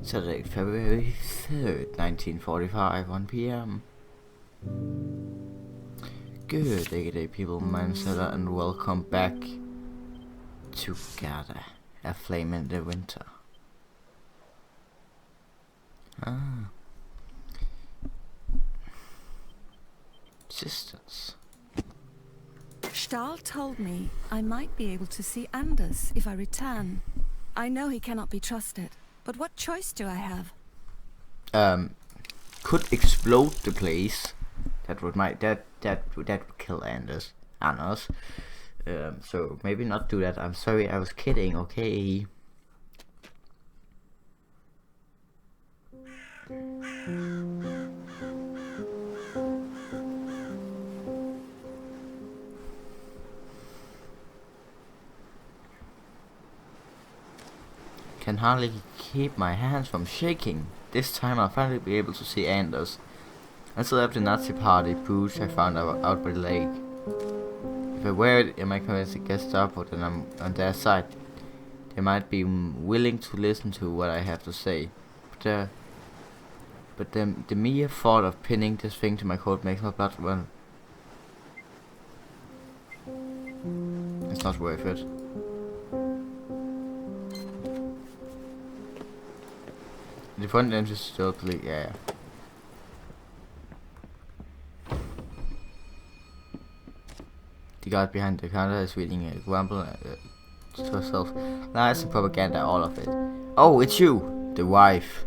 Saturday, February 3rd, 1945, 1 p.m. Good day, people. My name is Gerda, and welcome back to Gerda, a flame in the winter. Sisters. Stahl told me I might be able to see Anders if I return. I know he cannot be trusted, but what choice do I have? Could explode the place. That would kill Anders. So maybe not do that. I'm sorry, I was kidding. Okay. Can hardly keep my hands from shaking. This time I'll finally be able to see Anders. Instead of the Nazi party boots I found out by the lake. If I wear it in my convinced Gestapo, then I'm on their side. They might be willing to listen to what I have to say. But the mere thought of pinning this thing to my coat makes my blood run. It's not worth it. The front entrance is still clear, yeah. The guard behind the counter is reading a grumble to herself. Lies and propaganda, all of it. Oh, it's you, the wife.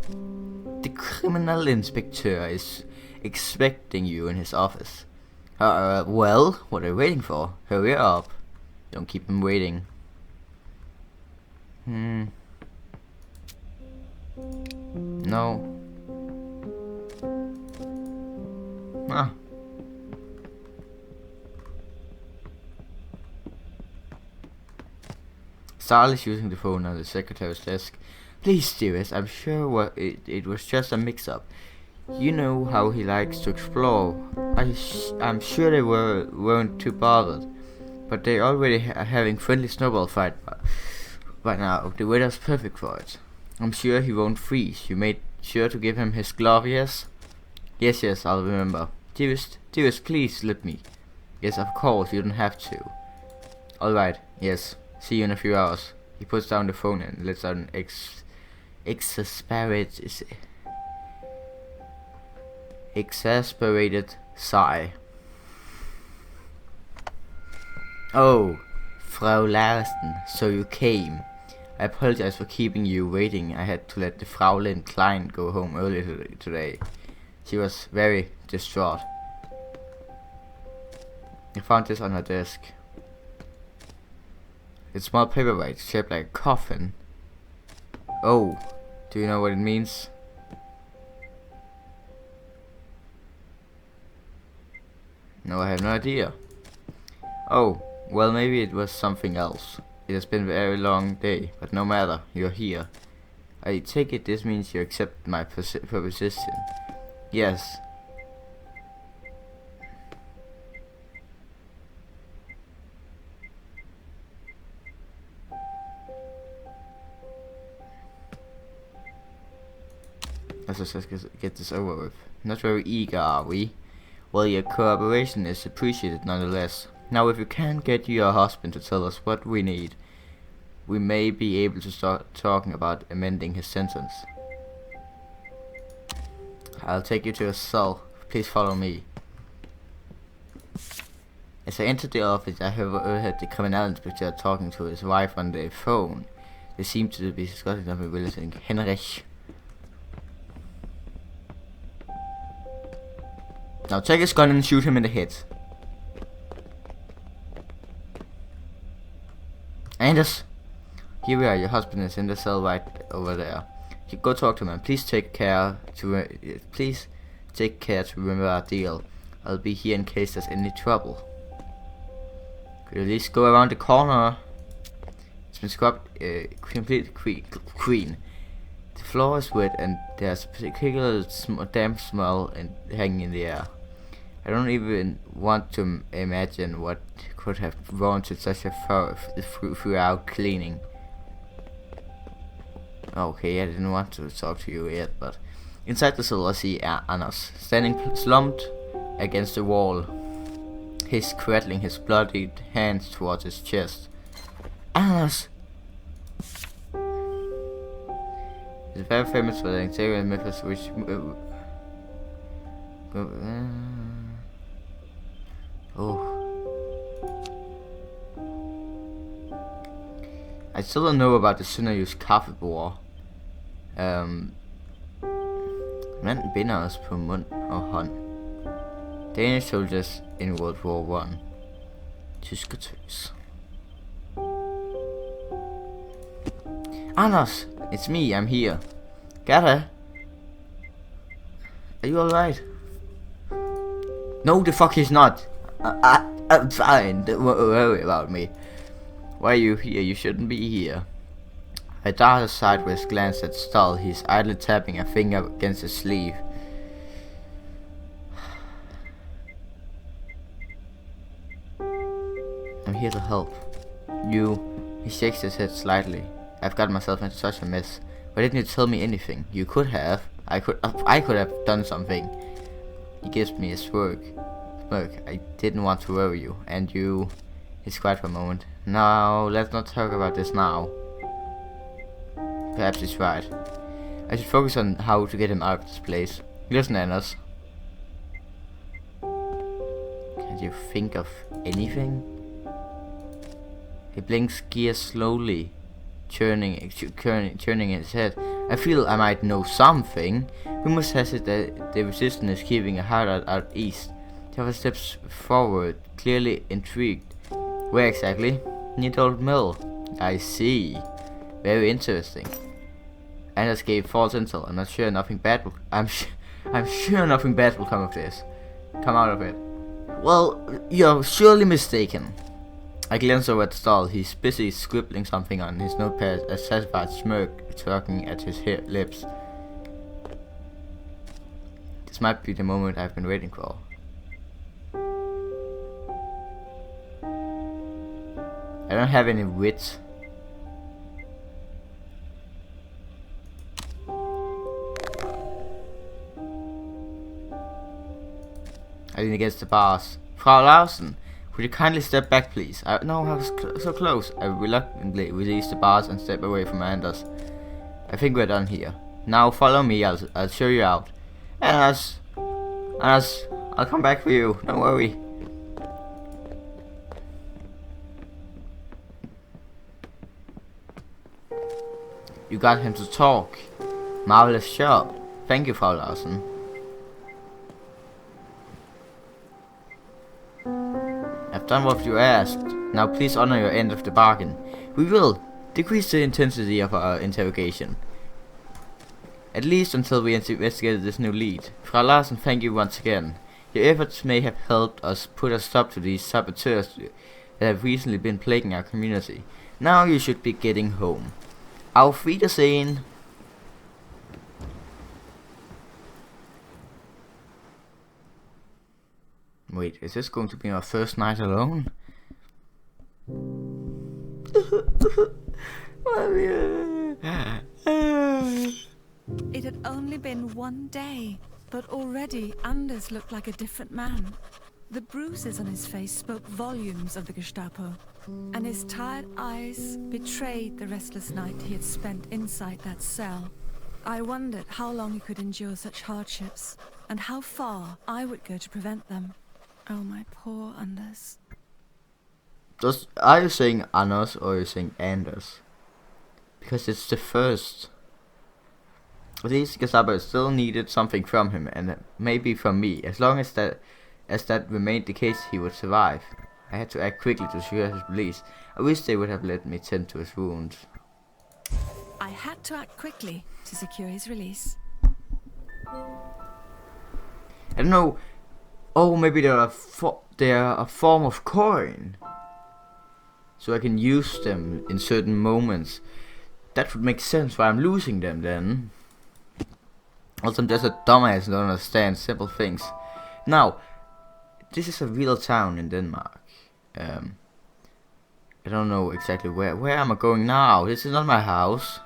The criminal inspector is expecting you in his office. Well, what are you waiting for? Hurry up. Don't keep him waiting. No. Stahl is using the phone on the secretary's desk. Please, dearest, I'm sure it was just a mix-up. You know how he likes to explore. I'm sure they weren't too bothered. But they already are having friendly snowball fight by now. The weather's perfect for it. I'm sure he won't freeze. You made sure to give him his glove, yes? Yes, I'll remember. Dearest, please slip me. Yes, of course, you don't have to. Alright, yes. See you in a few hours. He puts down the phone and lets out an exasperated sigh. Oh, Frau Larsen, so you came. I apologize for keeping you waiting. I had to let the Fraulein Klein go home earlier today. She was very distraught. I found this on her desk. It's small paperweight shaped like a coffin. Oh, do you know what it means? No, I have no idea. Oh, well, maybe it was something else. It has been a very long day, but no matter, you're here. I take it this means you accept my proposition. Yes. Let's just get this over with. Not very eager, are we? Well, your cooperation is appreciated nonetheless. Now, if you can't get your husband to tell us what we need, we may be able to start talking about amending his sentence. I'll take you to a cell. Please follow me. As I entered the office, I overheard the criminal inspector talking to his wife on the phone. They seemed to be discussing something related to Henrich. Now take his gun and shoot him in the head. Anders, here we are. Your husband is in the cell right over there. You go talk to him and please take care to remember our deal. I'll be here in case there's any trouble. Could you at least go around the corner? It's been scrubbed completely clean. The floor is wet and there's a particular damp smell hanging in the air. I don't even want to imagine what could have warranted such a thorough cleaning. Okay, I didn't want to talk to you yet, but inside the cell I see Anders, standing slumped against the wall. He's cradling his bloodied hands towards his chest. Anders! He's very famous for the interior methods which... oh. I still don't know about the Sønderjysk Kaffebord. Mand binder os på mund og hånd. Danish soldiers in World War I. Tysk og tøs. Anders! It's me, I'm here. Gerda? Are you alright? No, the fuck he's not. I'm fine, don't worry about me. Why are you here? You shouldn't be here. I darted a sideways glance at Stull. He's idly tapping a finger against his sleeve. I'm here to help. You... He shakes his head slightly. I've got myself into such a mess. Why didn't you tell me anything? You could have. I could have done something. He gives me a smirk. I didn't want to worry you. And you... He's quiet for a moment. No, let's not talk about this now. Perhaps he's right. I should focus on how to get him out of this place. Listen, Anders. Can you think of anything? He blinks gears slowly, turning his head. I feel I might know something. We must hesitate that the resistance is keeping a hideout out east. Java steps forward, clearly intrigued. Where exactly? Near the old mill. I see. Very interesting. Anders gave false intel. I'm not sure nothing bad will. I'm sure nothing bad will come of this. Come out of it. Well, you're surely mistaken. I glance over at Stull. He's busy scribbling something on his notepad, a satisfied smirk tugging at his lips. This might be the moment I've been waiting for. I don't have any wit. I lean against the bars. Frau Larsen, would you kindly step back, please? No, I was so close. I reluctantly release the bars and step away from Anders. I think we're done here. Now follow me. I'll show you out. Anders, I'll come back for you. Don't worry. You got him to talk. Marvelous job. Thank you, Frau Larsen. I've done what you asked. Now please honor your end of the bargain. We will decrease the intensity of our interrogation. At least until we investigate this new lead. Frau Larsen, thank you once again. Your efforts may have helped us put a stop to these saboteurs that have recently been plaguing our community. Now you should be getting home. Auf Wiedersehen. Wait, is this going to be our first night alone? It had only been one day, but already Anders looked like a different man. The bruises on his face spoke volumes of the Gestapo, and his tired eyes betrayed the restless night he had spent inside that cell. I wondered how long he could endure such hardships, and how far I would go to prevent them. Oh, my poor Anders. Are you saying Anders or are you saying Anders? Because it's the first. These Gestapo still needed something from him, and maybe from me. As long as that remained the case, he would survive. I had to act quickly to secure his release. I wish they would have let me tend to his wounds. I had to act quickly to secure his release. I don't know. Oh, maybe they are a form of coin, so I can use them in certain moments. That would make sense why I'm losing them then. Also, I'm just a dumbass and don't understand simple things. Now, this is a real town in Denmark. I don't know exactly where am I going now? This is not my house.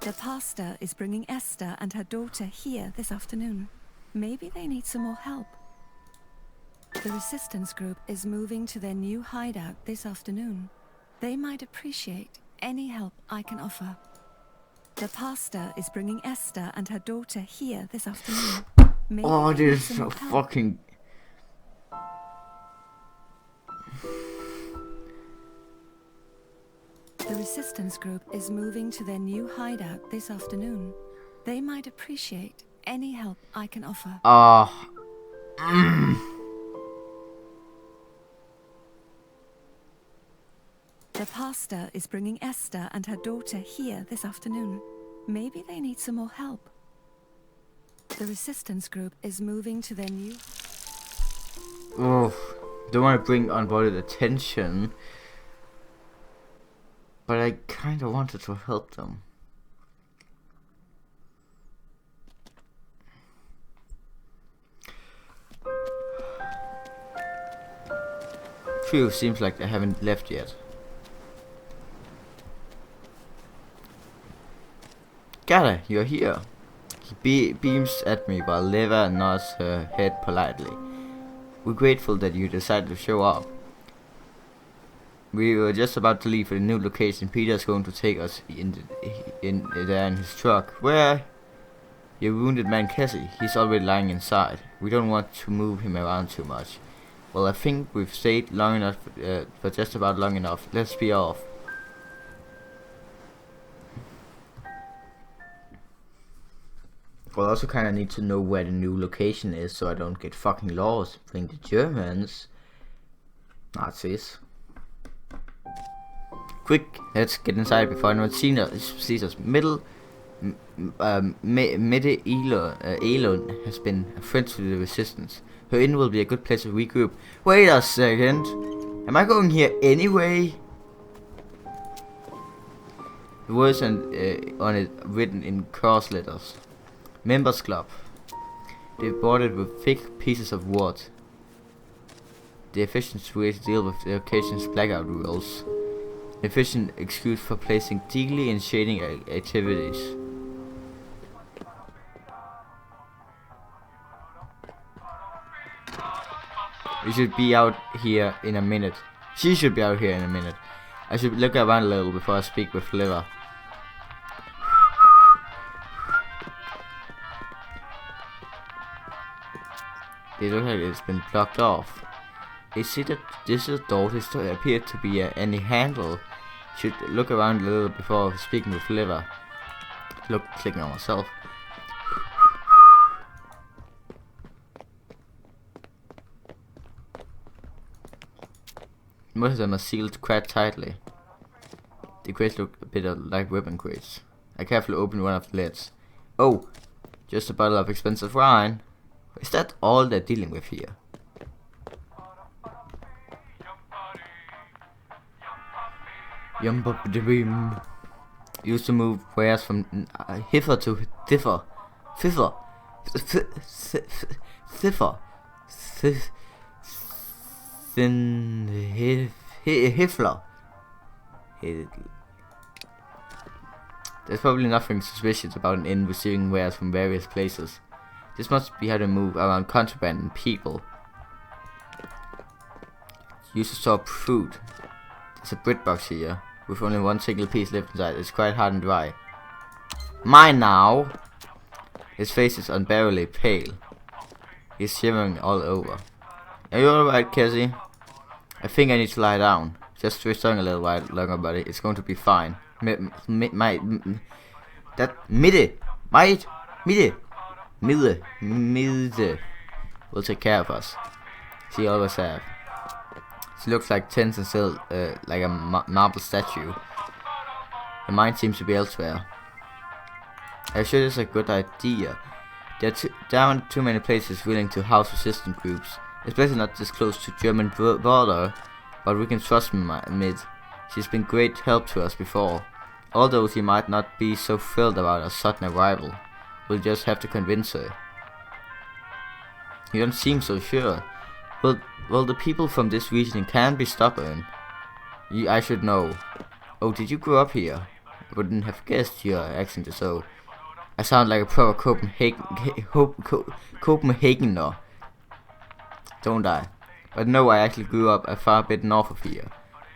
The pastor is bringing Esther and her daughter here this afternoon. Maybe they need some more help. The resistance group is moving to their new hideout this afternoon. They might appreciate any help I can offer. The pastor is bringing Esther and her daughter here this afternoon. Maybe Oh, they need this is some so more help. fucking... The resistance group is moving to their new hideout this afternoon. They might appreciate any help I can offer. Oh. The pastor is bringing Esther and her daughter here this afternoon. Maybe they need some more help. The resistance group is moving to their new... Oh. Don't want to bring unwanted attention. But I kinda wanted to help them. Phew, seems like they haven't left yet. Gerda, you're here. He beams at me while Leva nods her head politely. We're grateful that you decided to show up. We were just about to leave for the new location. Peter's going to take us there in his truck. Where? Your wounded man Cassie. He's already lying inside. We don't want to move him around too much. Well, I think we've stayed long enough, for just about long enough. Let's be off. Well, I also kind of need to know where the new location is so I don't get fucking lost. Playing the Germans. Nazis. Quick, let's get inside before anyone sees us. Mette Elon has been a friend to the resistance. Her inn will be a good place to regroup. Wait a second. Am I going here anyway? The words on it written in cross letters. Members Club. They bought it with thick pieces of wood. The efficient way to deal with the occasion's blackout rules. Efficient excuse for placing dealing and shading activities. We should be out here in a minute. She should be out here in a minute. I should look around a little before I speak with Liver. They look like it's been blocked off. Is it that this is a door? This appeared to be any handle. Should look around a little before speaking with Liver. Clicking on myself. Most of them are sealed quite tightly. The crates look a bit like weapon crates. I carefully opened one of the lids. Oh, just a bottle of expensive wine. Is that all they're dealing with here? Yum-bop-de-beam. Used to move wares from hither to thither. Thither. Thither. Hifler. There's probably nothing suspicious about an inn receiving wares from various places. This must be how to move around contraband and people. Used to store food. There's a bread box here, with only one single piece left inside. It's quite hard and dry. Mine now! His face is unbearably pale. He's shivering all over. Are you alright, Cassie? I think I need to lie down. Just twist on a little while longer, buddy. It's going to be fine. Midde. Will take care of us. She always have. She looks like tense and still like a marble statue. Her mind seems to be elsewhere. I'm sure this is a good idea. There aren't too many places willing to house resistant groups, especially not this close to German border. But we can trust Mid. She's been great help to us before. Although she might not be so thrilled about our sudden arrival. We'll just have to convince her. You don't seem so sure. Well, the people from this region can be stubborn. I should know. Oh, did you grow up here? wouldn't have guessed your accent is so. I sound like a proper Copenhagener, don't I? But no, I actually grew up a far bit north of here.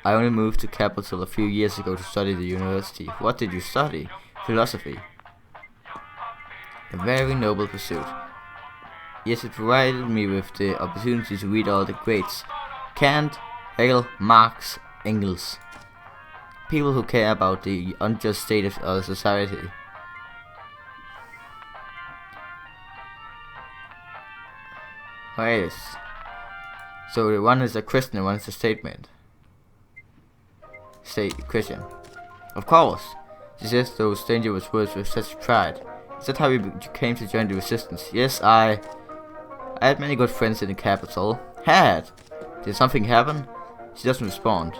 I only moved to capital a few years ago to study the university. What did you study? Philosophy. A very noble pursuit. Yes, it provided me with the opportunity to read all the greats. Kant, Hegel, Marx, Engels. People who care about the unjust state of our society. Yes. So one is a Christian and one is a statement. Christian. Of course. She says those dangerous words with such pride. Is that how you came to join the resistance? Yes, I had many good friends in the capital. Had? Did something happen? She doesn't respond.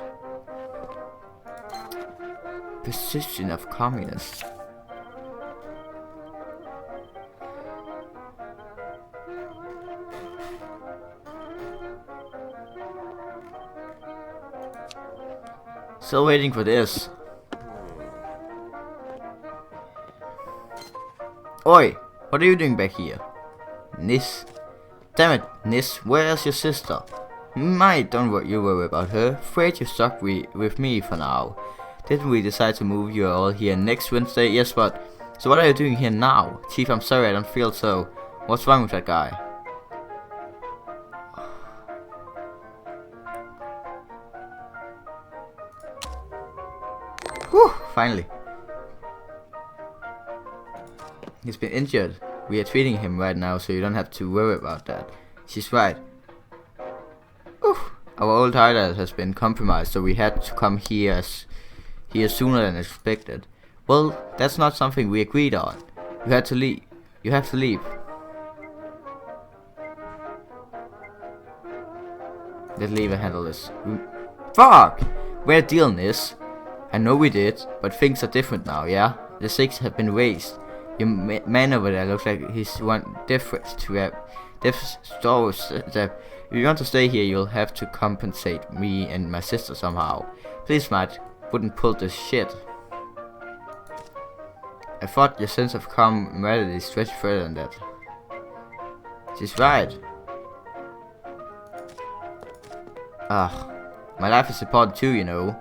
Position of communists. Still waiting for this. Oi! What are you doing back here? Nis. Damn it, Nis, where's your sister? Don't you worry about her. Afraid you're stuck with me for now. Didn't we decide to move you all here next Wednesday? Yes, but... So what are you doing here now? Chief, I'm sorry, I don't feel so. What's wrong with that guy? Whew, finally. He's been injured. We are treating him right now, so you don't have to worry about that. She's right. Oof. Our old hideout has been compromised, so we had to come here sooner than expected. Well, that's not something we agreed on. You had to leave. You have to leave. Let Lever handle this. Fuck! We're dealing this. I know we did, but things are different now, yeah? The stakes have been raised. Your man over there looks like he's one different to have. If you want to stay here, you'll have to compensate me and my sister somehow. Please, Matt, wouldn't pull this shit. I thought your sense of camaraderie stretched further than that. She's right. Ugh, my life is important too, you know.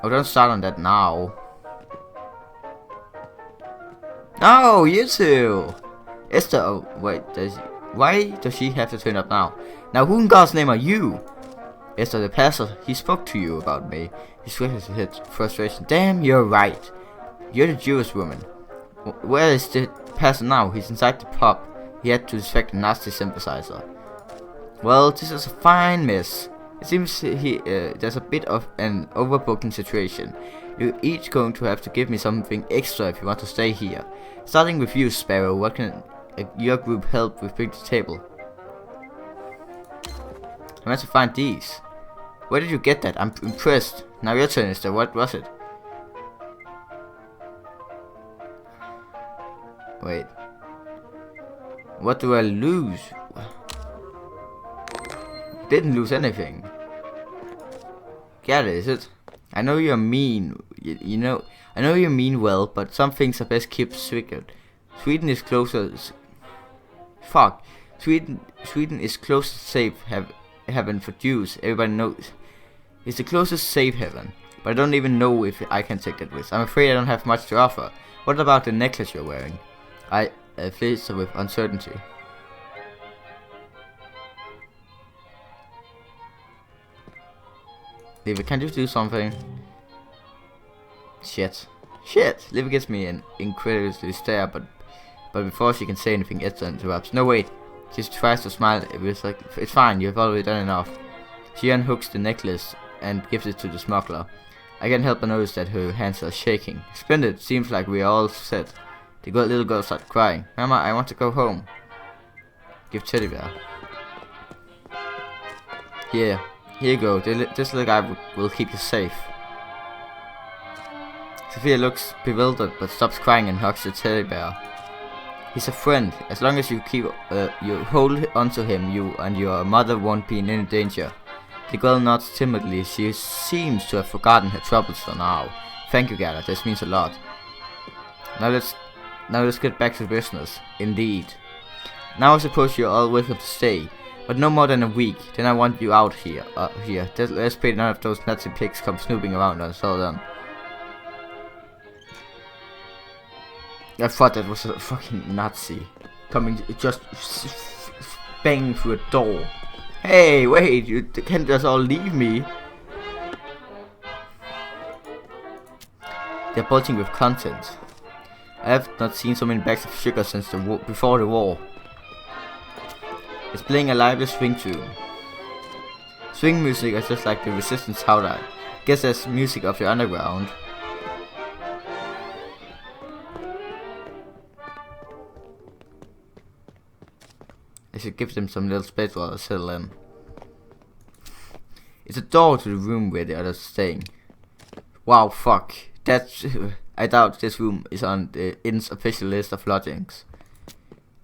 Oh, don't start on that now. No, you two! Esther, oh, wait, why does she have to turn up now? Now, who in God's name are you? Esther, the pastor, he spoke to you about me. He scratched his head, frustration. Damn, you're right. You're the Jewish woman. Where is the pastor now? He's inside the pub. He had to distract a nasty sympathizer. Well, this is a fine mess. It seems there's a bit of an overbooking situation. You're each going to have to give me something extra if you want to stay here. Starting with you, Sparrow, what can your group help with bring to the table? I meant to find these. Where did you get that? I'm impressed. Now your turn, Esther. What was it? Wait. What do I lose? Didn't lose anything. Gerda, is it? I know you're mean. You know, I know you mean well, but some things are best kept secret. Sweden is closer. Fuck. Sweden is close to safe heaven for Jews. Everybody knows. It's the closest safe heaven, but I don't even know if I can take that risk. I'm afraid I don't have much to offer. What about the necklace you're wearing? I faced with uncertainty. Liv, can't you do something? Shit. Liv gives me an incredulous stare, but before she can say anything, Esther interrupts. No, wait. She tries to smile. It's like, it's fine, you've already done enough. She unhooks the necklace and gives it to the smuggler. I can't help but notice that her hands are shaking. Splendid, seems like we're all set. The little girl starts crying. Mama, I want to go home. Give teddy bear. Here you go. This little guy will keep you safe. Sophia looks bewildered but stops crying and hugs the teddy bear. He's a friend. As long as you you hold onto him, you and your mother won't be in any danger. The girl nods timidly. She seems to have forgotten her troubles for now. Thank you, Gerda. This means a lot. Now let's get back to business. Indeed. Now I suppose you're all welcome to stay, but no more than a week. Then I want you out here. Let's pray none of those Nazi pigs come snooping around us. All done. I thought that was a fucking Nazi coming, just banging through a door. Hey, wait! You can't just all leave me. They're bulging with content. I have not seen so many bags of sugar since before the war. It's playing a lively swing tune. Swing music is just like the resistance hideout. Guess that's music of the underground. I should give them some little space while I settle in. It's a door to the room where the others are staying. Wow, fuck. I doubt this room is on the inn's official list of lodgings.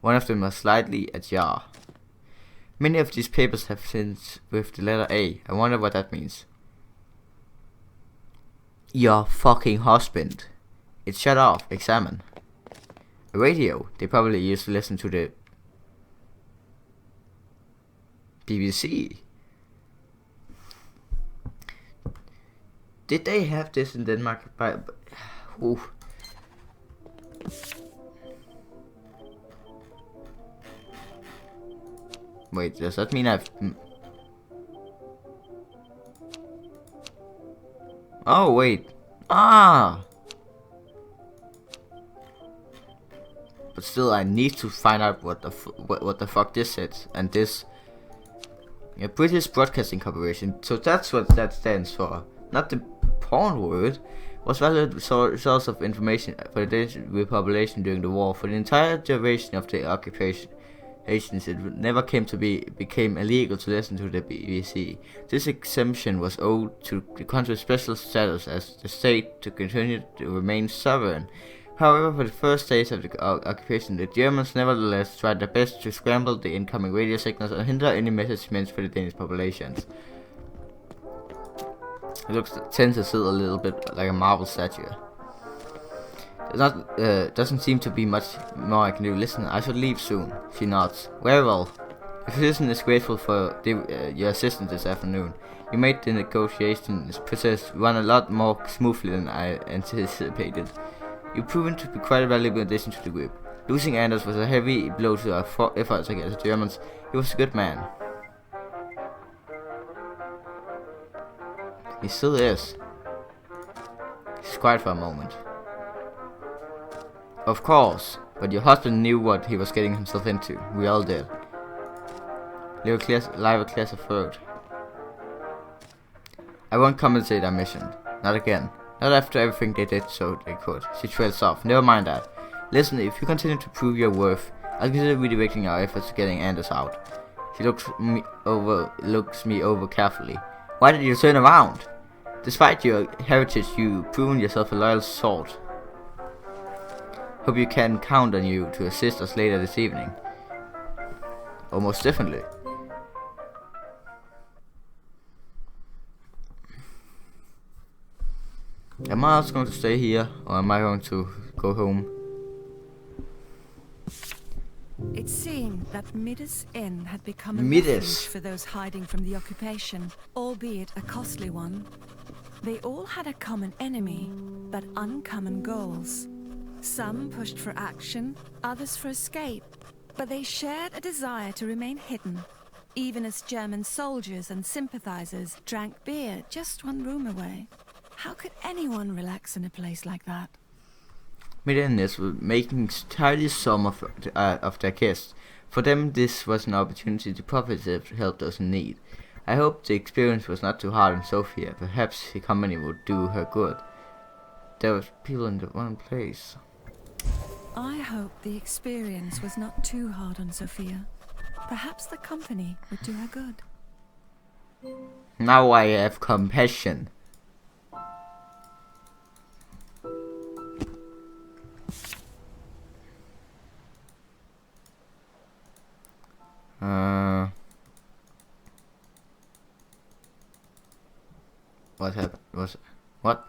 One of them is slightly ajar. Many of these papers have since with the letter A. I wonder what that means. Your fucking husband. It's shut off. Examine. A radio. They probably used to listen to the BBC. Did they have this in Denmark? Ooh. Wait, does that mean I've... Oh, wait. Ah! But still, I need to find out what the fuck this is. And this... A British Broadcasting Corporation. So that's what that stands for. Not the porn word. Was valuable source of information for the Danish population during the war. For the entire duration of the occupation, it never became illegal to listen to the BBC. This exemption was owed to the country's special status as the state to continue to remain sovereign. However, for the first days of the occupation, the Germans nevertheless tried their best to scramble the incoming radio signals and hinder any message meant for the Danish populations. It tends to sit a little bit like a marble statue. Doesn't seem to be much more I can do. Listen, I should leave soon. She nods. Very well. The physician is grateful for your assistance this afternoon. You made the negotiations process run a lot more smoothly than I anticipated. You've proven to be quite a valuable addition to the group. Losing Anders was a heavy blow to our efforts against the Germans. He was a good man. He still is. He's quiet for a moment. Of course, but your husband knew what he was getting himself into. We all did. Leo clears her throat. I won't compensate our mission. Not again. Not after everything they did so they could. She trails off. Never mind that. Listen, if you continue to prove your worth, I'll consider redirecting our efforts to getting Anders out. She looks me over carefully. Why did you turn around? Despite your heritage, you've proven yourself a loyal sort. Hope you can count on you to assist us later this evening. Oh, most definitely. Am I also going to stay here, or am I going to go home? It seemed that Midde's Inn had become a refuge for those hiding from the occupation, albeit a costly one. They all had a common enemy, but uncommon goals. Some pushed for action, others for escape, but they shared a desire to remain hidden, even as German soldiers and sympathizers drank beer just one room away. How could anyone relax in a place like that? Middeners were making tidy sum of their guests. For them, this was an opportunity to profit and help those in need. I hope the experience was not too hard on Sophia. Perhaps the company would do her good. There were people in the one place. I hope the experience was not too hard on Sophia. Perhaps the company would do her good. Now I have compassion. What happened? What?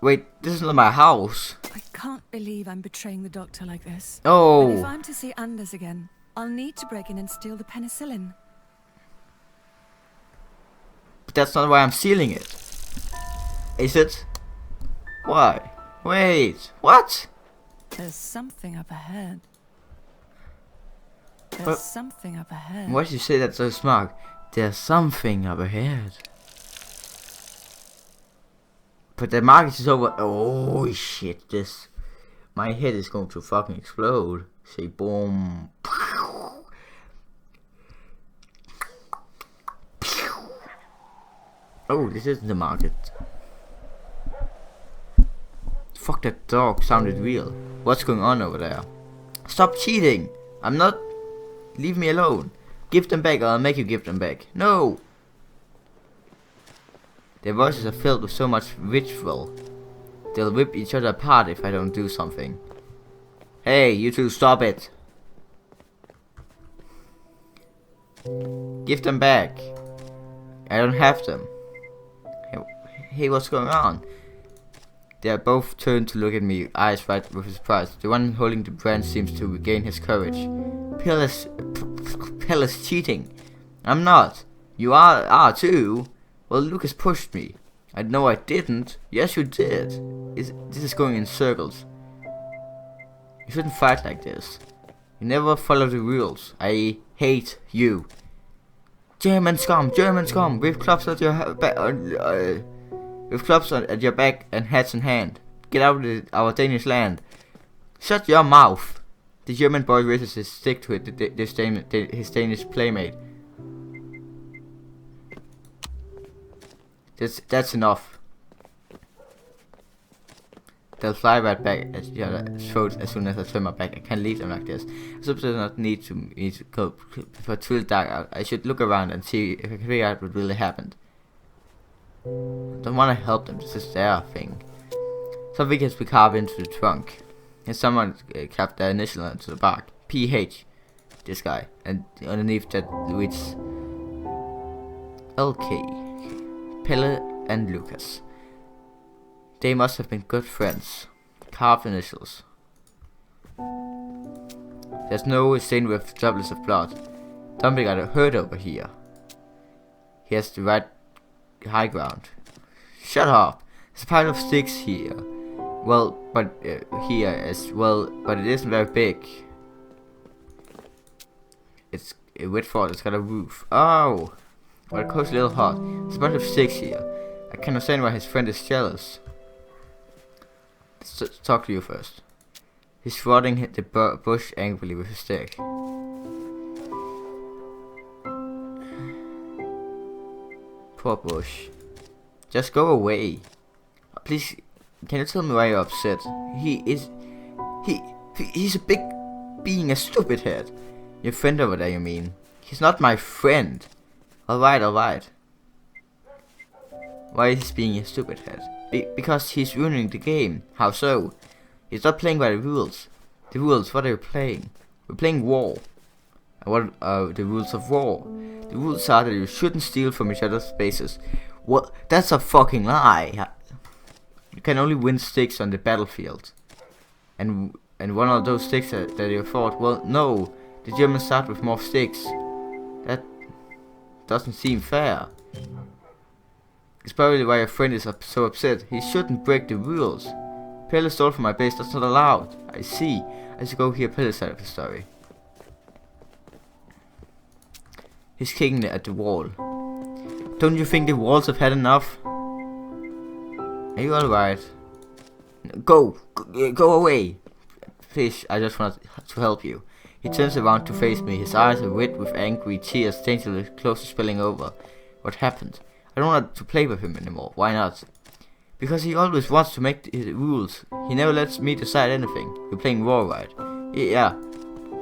Wait, this is not my house. I can't believe I'm betraying the doctor like this. Oh. And if I'm to see Anders again, I'll need to break in and steal the penicillin. But that's not why I'm stealing it. Is it? Why? Wait, what? There's something up ahead. There's But something up ahead. why did you say that so smart? There's something up ahead. But the market is over. Oh shit, this. My head is going to fucking explode. Say boom. Oh, this isn't the market. Fuck, that dog sounded real. What's going on over there? Stop cheating! I'm not. Leave me alone. Give them back or I'll make you give them back. No! Their voices are filled with so much ritual. They'll rip each other apart if I don't do something. Hey, you two, stop it! Give them back. I don't have them. Hey, what's going on? They are both turned to look at me, eyes wide with surprise. The one holding the branch seems to regain his courage. Pill is cheating. I'm not. You are too. Well, Lucas pushed me. I know I didn't. Yes, you did. This is going in circles. You shouldn't fight like this. You never follow the rules. I hate you. German scum, with clubs at your back, with clubs at your back and hats in hand. Get out of our Danish land. Shut your mouth. The German boy raises his stick to his Danish playmate. That's enough. They'll fly right back at each other's throats as soon as I turn my back. I can't leave them like this. I suppose I don't need to go for it's really dark out. I should look around and see if I can figure out what really happened. Don't want to help them. This is their thing. Something has been carved into the trunk. And someone carved their initial into the bark. PH. This guy. And underneath that reads LK. Pelle and Lucas. They must have been good friends. Carved initials. There's no stain with droplets of blood. Something got hurt over here. He has the right high ground. Shut up. There's a pile of sticks here. Well, but here as well, but it isn't very big. It's a wet fort. It's got a roof. Oh, what a cozy little hut. There's a bunch of sticks here. I can understand why his friend is jealous. Let's talk to you first. He's swatting the bush angrily with his stick. Poor bush. Just go away. Please, can you tell me why you're upset? He's a big being a stupid head. Your friend over there, you mean? He's not my friend. Alright. Why is he being a stupid head? Because he's ruining the game. How so? He's not playing by the rules. The rules, what are you playing? We're playing war. And what are the rules of war? The rules are that you shouldn't steal from each other's spaces. What? That's a fucking lie. You can only win sticks on the battlefield. And one of those sticks that you fought, well, no. The Germans start with more sticks. That doesn't seem fair. It's probably why your friend is so upset. He shouldn't break the rules. Pelle stole from my base, that's not allowed. I see. I should go hear Pelle's side of the story. He's kicking at the wall. Don't you think the walls have had enough? Are you alright? Go away. Please, I just want to help you. He turns around to face me. His eyes are wet with angry tears, daintily close to spilling over. What happened? I don't want to play with him anymore. Why not? Because he always wants to make the rules. He never lets me decide anything. You're playing war, right? Yeah.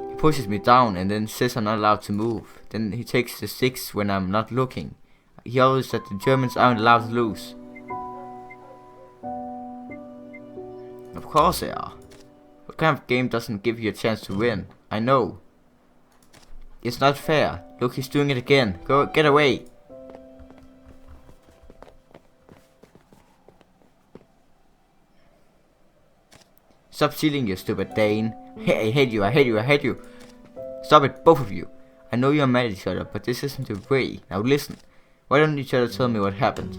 He pushes me down and then says I'm not allowed to move. Then he takes the sticks when I'm not looking. He always said the Germans aren't allowed to lose. Of course they are. What kind of game doesn't give you a chance to win? I know. It's not fair. Look, he's doing it again. Go, get away. Stop stealing, you stupid Dane. Hey, I hate you, I hate you, I hate you. Stop it, both of you. I know you're mad at each other, but this isn't the way. Now listen. Why don't you try to tell me what happened?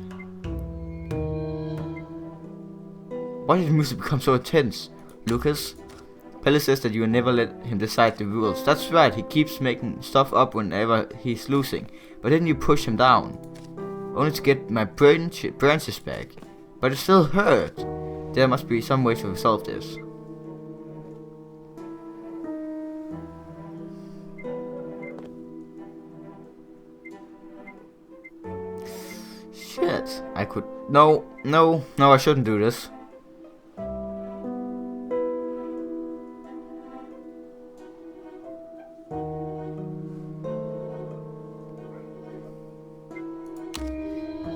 Why did the music become so intense? Lucas? Pelle says that you will never let him decide the rules. That's right, he keeps making stuff up whenever he's losing. But then you push him down. Only to get my branches back. But it still hurt. There must be some way to resolve this. Shit, I could... No, I shouldn't do this.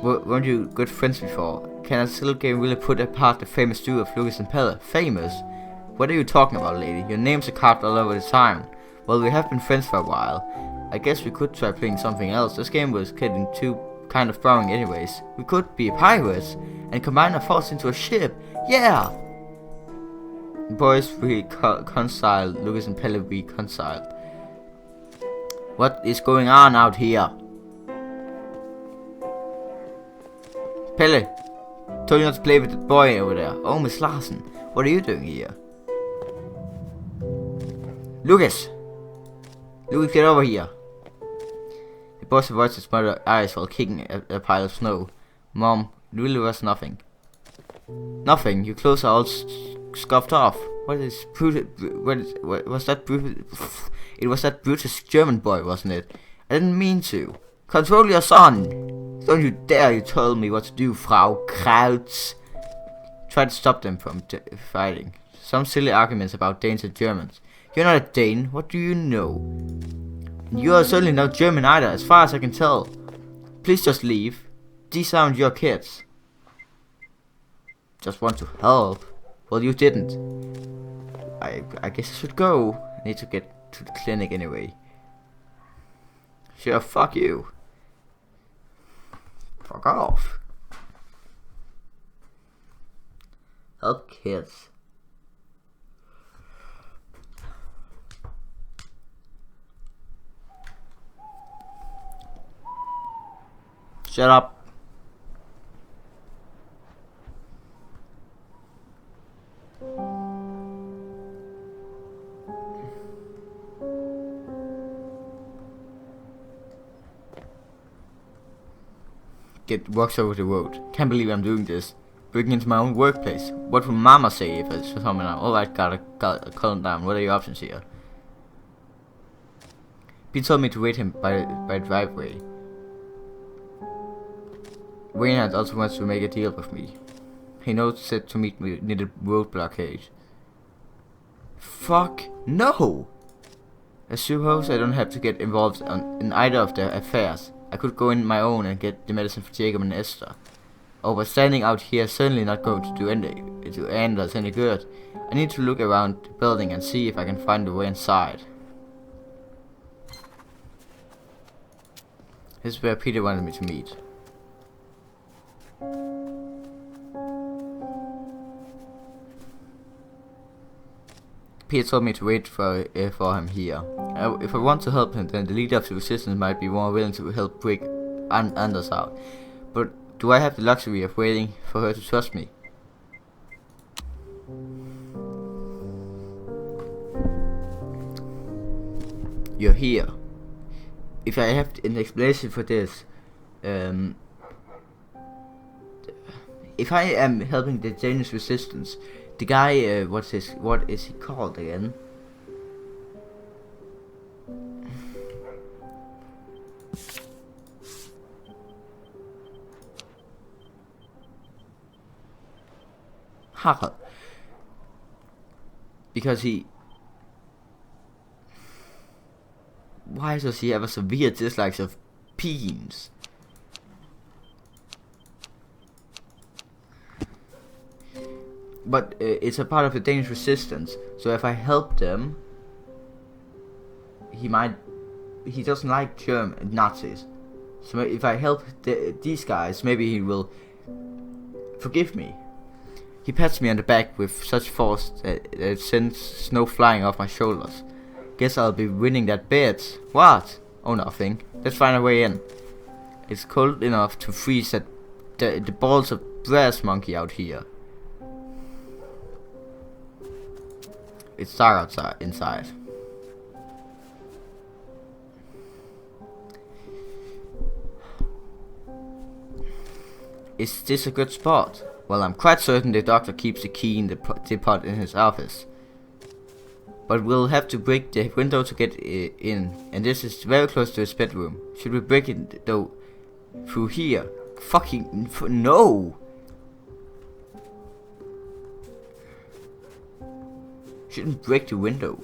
Weren't you good friends before? Can a little game really put apart the famous duo of Lucas and Pelle? Famous? What are you talking about, lady? Your names are carved all over the town. Well, we have been friends for a while. I guess we could try playing something else. This game was getting too kind of boring anyways. We could be pirates and combine our forces into a ship. Yeah! Boys reconciled. Lucas and Pelle reconciled. What is going on out here? Pelle, told you not to play with the boy over there. Oh, Miss Larsen, what are you doing here? Lucas! Lucas, get over here. The boy avoids his mother's eyes while kicking a pile of snow. Mom, it really was nothing. Nothing? Your clothes are all scuffed off. What was that It was that brutish German boy, wasn't it? I didn't mean to. Control your son! Don't you dare tell me what to do, Frau Krautz. Try to stop them from fighting. Some silly arguments about Danes and Germans. You're not a Dane, what do you know? You are certainly not German either, as far as I can tell. Please just leave. These aren't your kids. Just want to help. Well, you didn't. I guess I should go. I need to get to the clinic anyway. Sure, fuck you. Fuck off. Help kids. Shut up. Walks over the road. Can't believe I'm doing this. Breaking into my own workplace. What will Mama say if it's something now? Alright, gotta calm down. What are your options here? Pete told me to wait him by the driveway. Wainwright also wants to make a deal with me. He knows said to meet me near the road blockade. Fuck no! I suppose I don't have to get involved in either of their affairs. I could go in my own and get the medicine for Jacob and Esther. Oh, but standing out here is certainly not going to do Anders any good. I need to look around the building and see if I can find a way inside. This is where Peter wanted me to meet. Peter told me to wait for him here. If I want to help him, then the leader of the resistance might be more willing to help break Anders out. But do I have the luxury of waiting for her to trust me? You're here. If I have an explanation for this, if I am helping the Danish resistance, the guy, what is he called again? Harald. Because why does he have a severe dislike of peens? But it's a part of the Danish resistance, so if I help them, he doesn't like German Nazis. So if I help these guys, maybe he will forgive me. He pats me on the back with such force that it sends snow flying off my shoulders. Guess I'll be winning that bet. What? Oh, nothing. Let's find a way in. It's cold enough to freeze the balls of brass monkey out here. It's dark inside. Is this a good spot? Well, I'm quite certain the doctor keeps the key in the pot in his office. But we'll have to break the window to get in, and this is very close to his bedroom. Should we break it though through here? Fucking no! Shouldn't break the window.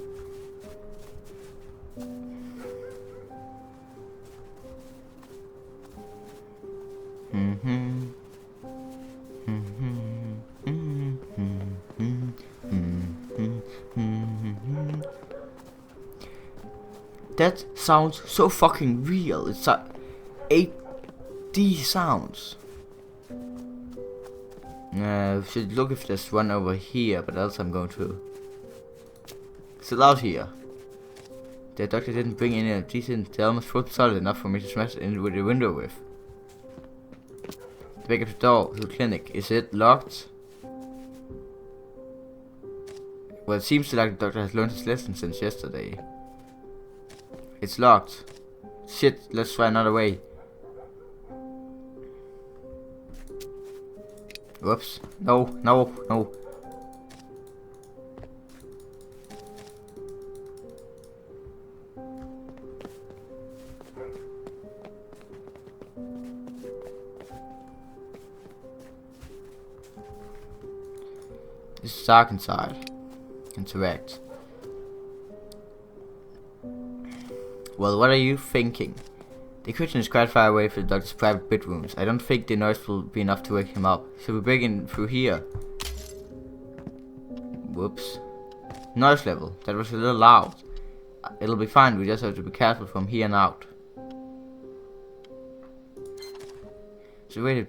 That sounds so fucking real. It's like 8D sounds. Should look if there's one over here, but else I'm going to. Still out here. The doctor didn't bring any of these in. They're almost frozen solid enough for me to smash it in with the window with. The back of the door to the clinic. Is it locked? Well, it seems like the doctor has learned his lesson since yesterday. It's locked. Shit, let's try another way. Whoops. No. It's dark inside. Interact. Well, what are you thinking? The kitchen is quite far away from the doctor's private bedrooms. I don't think the noise will be enough to wake him up. Should we break in through here? Whoops. Noise level. That was a little loud. It'll be fine. We just have to be careful from here on out. So wait.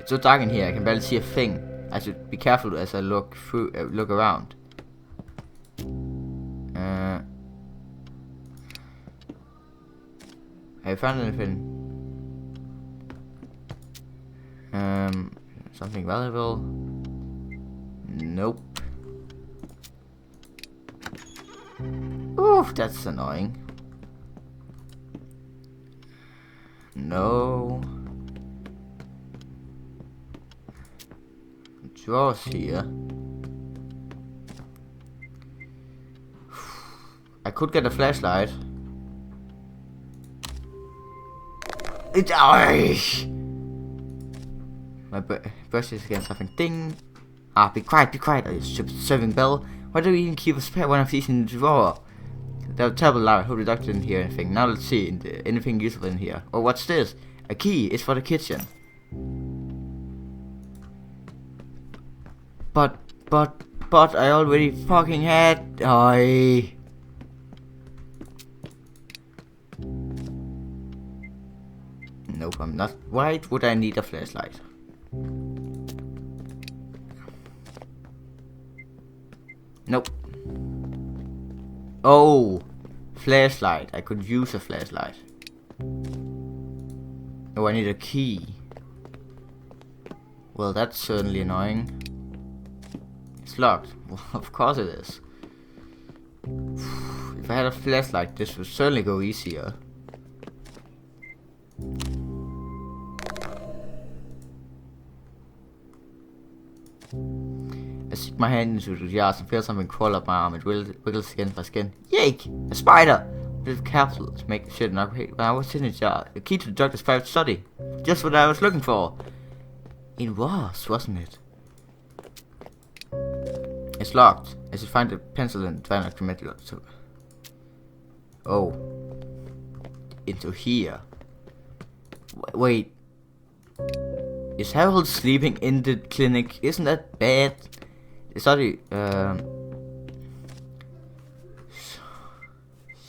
It's so dark in here. I can barely see a thing. I should be careful as I look around. Have you found anything? Something valuable? Nope. Oof, that's annoying. No. Drawers here. I could get a flashlight. My brush is against something. Ding. Ah, be quiet. A stupid serving bell. Why do we even keep a spare one of these in the drawer? That was terrible, Lara. Hope the doctor didn't hear anything. Now let's see. Anything useful in here? Oh, what's this? A key. It's for the kitchen. But I already fucking had. Nope, I'm not. Why would I need a flashlight? Nope. Oh, flashlight. I could use a flashlight. Oh, I need a key. Well, that's certainly annoying. It's locked. Well, of course it is. If I had a flashlight, this would certainly go easier. I stick my hand into the jars and feel something crawl up my arm. It wiggles against my skin. Yike! A spider! With capsules to make shit not when I was in the jar. The key to the doctor's private study. Just what I was looking for. It was, wasn't it? It's locked. I should find a pencil and try not to commit it. Oh. Into here. Wait. Is Harold sleeping in the clinic? Isn't that bad? Sorry,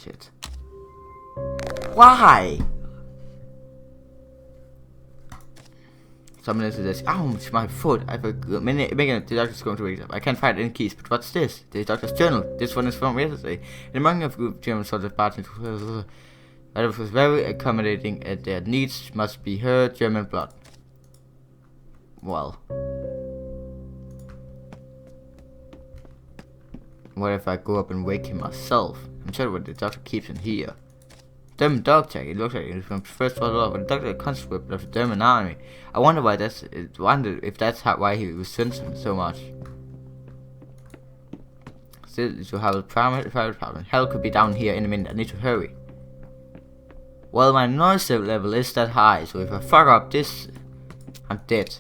shit. Why? Someone else says, "Oh, it's my foot. I forgot. Megan, the doctor's going to wake up. I can't find any keys, but what's this? The doctor's journal. This one is from yesterday. In among a group of German sort of parties, but it was very accommodating, and their needs must be her German blood." Well, what if I go up and wake him myself? I'm sure what the doctor keeps in here. German dog tag. It looks like it's from first world war, but the doctor is a conscript of the German army. I wonder why that's. Wonder if that's why he was sent so much. Still, to have a private problem. Hell could be down here in a minute. I need to hurry. Well, my noise level is that high, so if I fuck up this, I'm dead.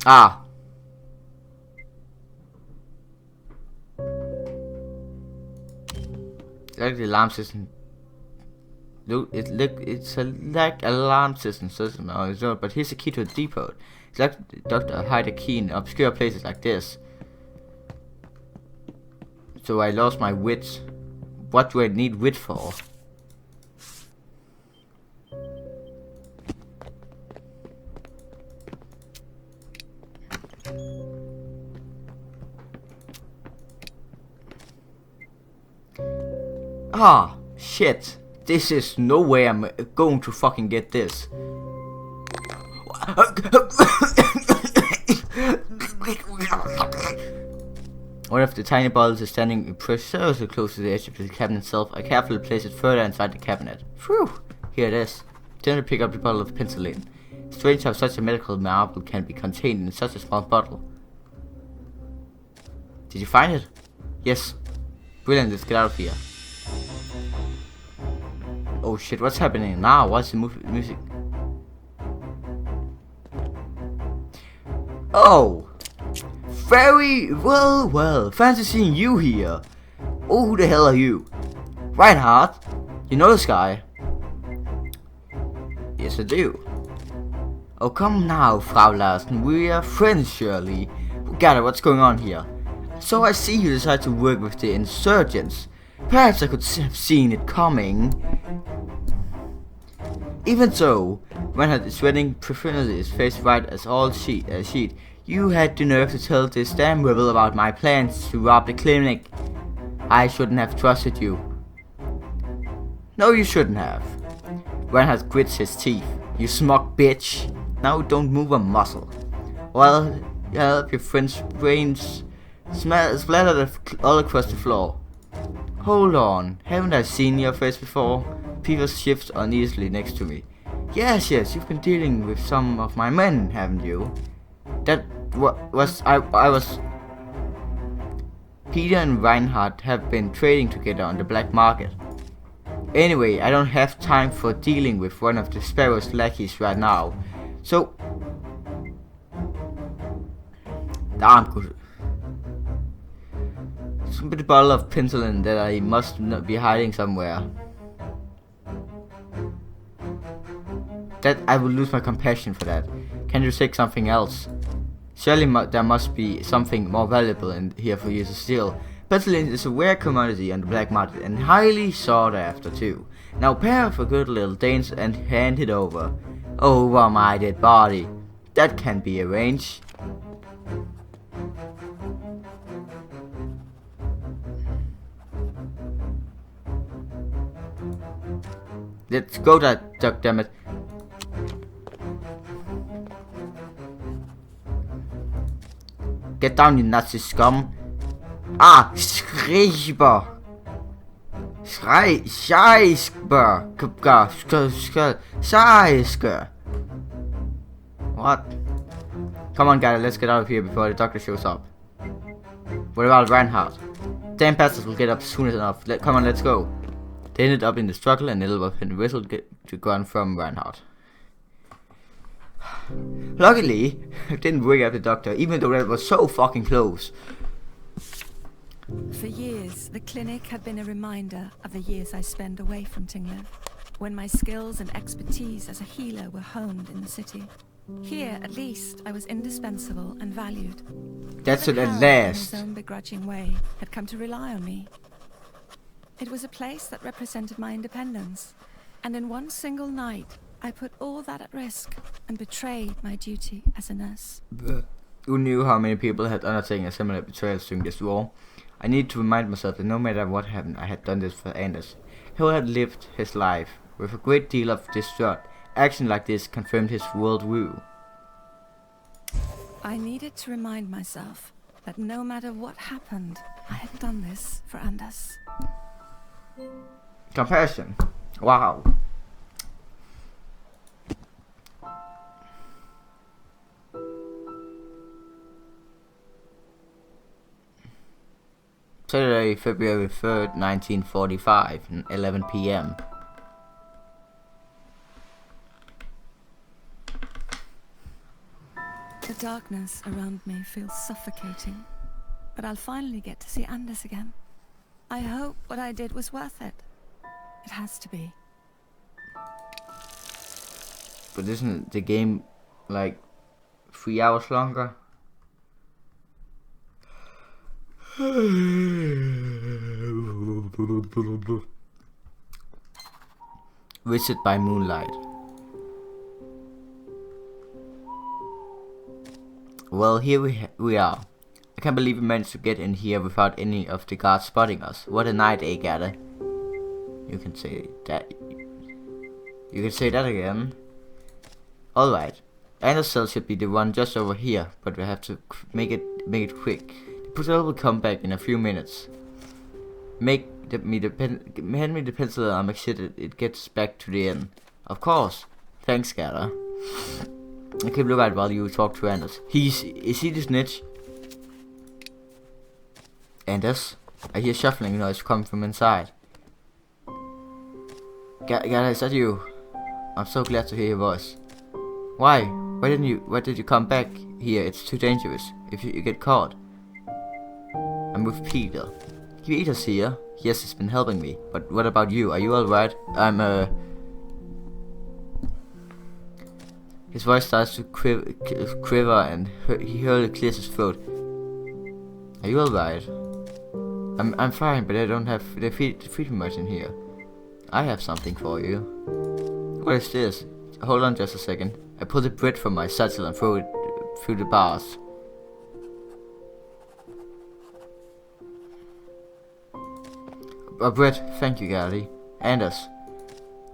Ah. Like the alarm system. It's a like alarm system on its own, but here's the key to a depot. It's like the doctor hide a key in obscure places like this. So I lost my wits. What do I need wit for? Ah, shit. This is no way I'm going to fucking get this. One of the tiny bottles is standing precisely close to the edge of the cabinet itself. I carefully place it further inside the cabinet. Phew! Here it is. Gently pick up the bottle of penicillin. Strange how such a medical marvel can be contained in such a small bottle. Did you find it? Yes. Brilliant, let's get out of here. Oh shit, what's happening now? What's the music? Oh! Very well, fancy seeing you here. Oh, who the hell are you? Reinhardt? You know this guy? Yes, I do. Oh, come now, Frau Larsen. We are friends, surely. Gerda, what's going on here? So I see you decide to work with the insurgents. Perhaps I could have seen it coming. Even so, Reinhardt is sweating profusely, his face white as all sheet. You had the nerve to tell this damn rebel about my plans to rob the clinic. I shouldn't have trusted you. No, you shouldn't have. Reinhardt grits his teeth. You smug bitch. Now don't move a muscle. Well, you help your friend's brains splattered all across the floor. Hold on, haven't I seen your face before? Peter shifts uneasily next to me. Yes, you've been dealing with some of my men, haven't you? That was Peter and Reinhardt have been trading together on the black market. Anyway, I don't have time for dealing with one of the Sparrow's lackeys right now. So, damn good. Some bottle of penicillin that I must not be hiding somewhere. That I will lose my compassion for that. Can you take something else? Surely there must be something more valuable in here for you to steal. Penicillin is a rare commodity on the black market and highly sought after too. Now pair up a good little dance and hand it over. Over my dead body. That can be arranged. Let's go, that duck, damn it. Get down, you Nazi scum. Ah, Schreiber. Scheiße. What? Come on, guys, let's get out of here before the doctor shows up. What about Reinhardt? Damn bastards will get up soon enough. Come on, let's go. They ended up in the struggle and little weapon whistled to gun from Reinhardt. Luckily, I didn't wake up the doctor, even though that was so fucking close. For years, the clinic had been a reminder of the years I spent away from Tinglev, when my skills and expertise as a healer were honed in the city. Here, at least, I was indispensable and valued. That's it Even at Harold, in last. his own begrudging way, had come to rely on me. It was a place that represented my independence, and in one single night, I put all that at risk and betrayed my duty as a nurse. Who knew how many people had undertaken a similar betrayals during this war? I need to remind myself that no matter what happened, I had done this for Anders. He had lived his life with a great deal of distrust. Action like this confirmed his worldview. I needed to remind myself that no matter what happened, I had done this for Anders. Compassion. Wow. Saturday, February 3rd, 1945, 11 p.m. The darkness around me feels suffocating, but I'll finally get to see Anders again. I hope what I did was worth it. It has to be. But isn't the game like 3 hours longer? Visit by moonlight. Well, here we are. I can't believe we managed to get in here without any of the guards spotting us. What a night, eh, Gerda? You can say that. You can say that again. Alright. Anders' cell should be the one just over here, but we have to make it quick. The patrol will come back in a few minutes. Hand me the pencil and I'll make sure that it gets back to the inn. Of course. Thanks, Gerda. I keep looking at while you talk to Anders. Is he the snitch? Anders? I hear shuffling noise coming from inside. Gerda, is that you? I'm so glad to hear your voice. Why? Why did you come back here? It's too dangerous. If you get caught. I'm with Peter. Peter's here. Yes, he's been helping me. But what about you? Are you alright? His voice starts to quiver and he hurriedly clears his throat. Are you alright? I'm fine, but I don't have the freedom much in here. I have something for you. What is this? Hold on just a second. I pull the bread from my satchel and throw it through the bars. Bread, thank you, Gerda. Anders.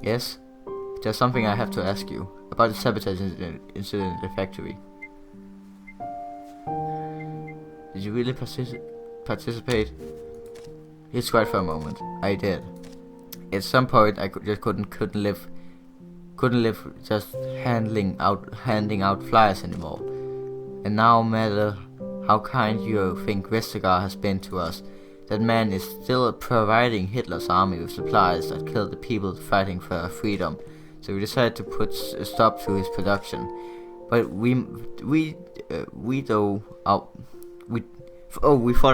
Yes? There's something I have to ask you about the sabotage incident in the factory. Did you really participate? He's quiet for a moment. I did. At some point, I couldn't live just handing out flyers anymore. And now, no matter how kind you think Vestergaard has been to us, that man is still providing Hitler's army with supplies that killed the people fighting for our freedom. So we decided to put a stop to his production. But we thought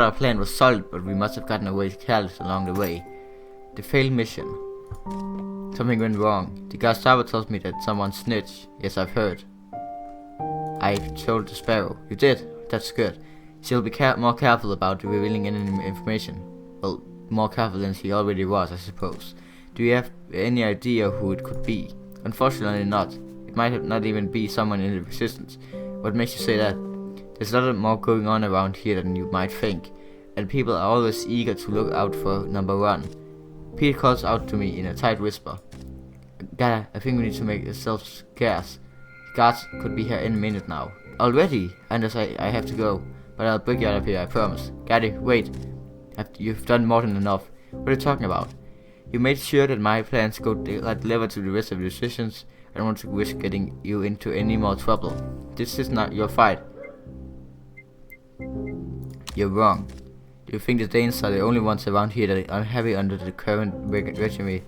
our plan was solid, but we must have gotten away careless along the way. The failed mission. Something went wrong. The Gestapo tells me that someone snitched. Yes, I've heard. I told the Sparrow. You did? That's good. She'll be more careful about revealing any information. Well, more careful than she already was, I suppose. Do you have any idea who it could be? Unfortunately not. It might not even be someone in the Resistance. What makes you say that? There's a lot more going on around here than you might think, and people are always eager to look out for number one. Peter calls out to me in a tight whisper. Gerda, I think we need to make ourselves scarce. The guards could be here any minute now. Already? Anders, I have to go. But I'll break you out of here, I promise. Gerda, wait. You've done more than enough. What are you talking about? You made sure that my plans go deliver to the rest of the decisions. I don't want to risk getting you into any more trouble. This is not your fight. You're wrong. Do you think the Danes are the only ones around here that are unhappy under the current regime?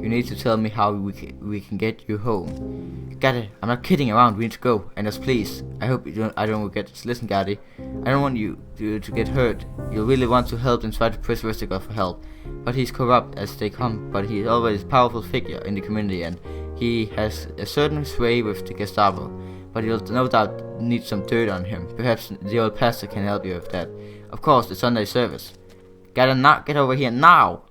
You need to tell me how we can get you home. Gerda, I'm not kidding around. We need to go. Anders, please. I hope I don't get this. Listen, Gerda. I don't want you to get hurt. You really want to help and try to press Vestergaard for help. But he's corrupt as they come. But he is always a powerful figure in the community, and He has a certain sway with the Gestapo, but you'll no doubt need some dirt on him. Perhaps the old pastor can help you with that. Of course, the Sunday service. Get over here now!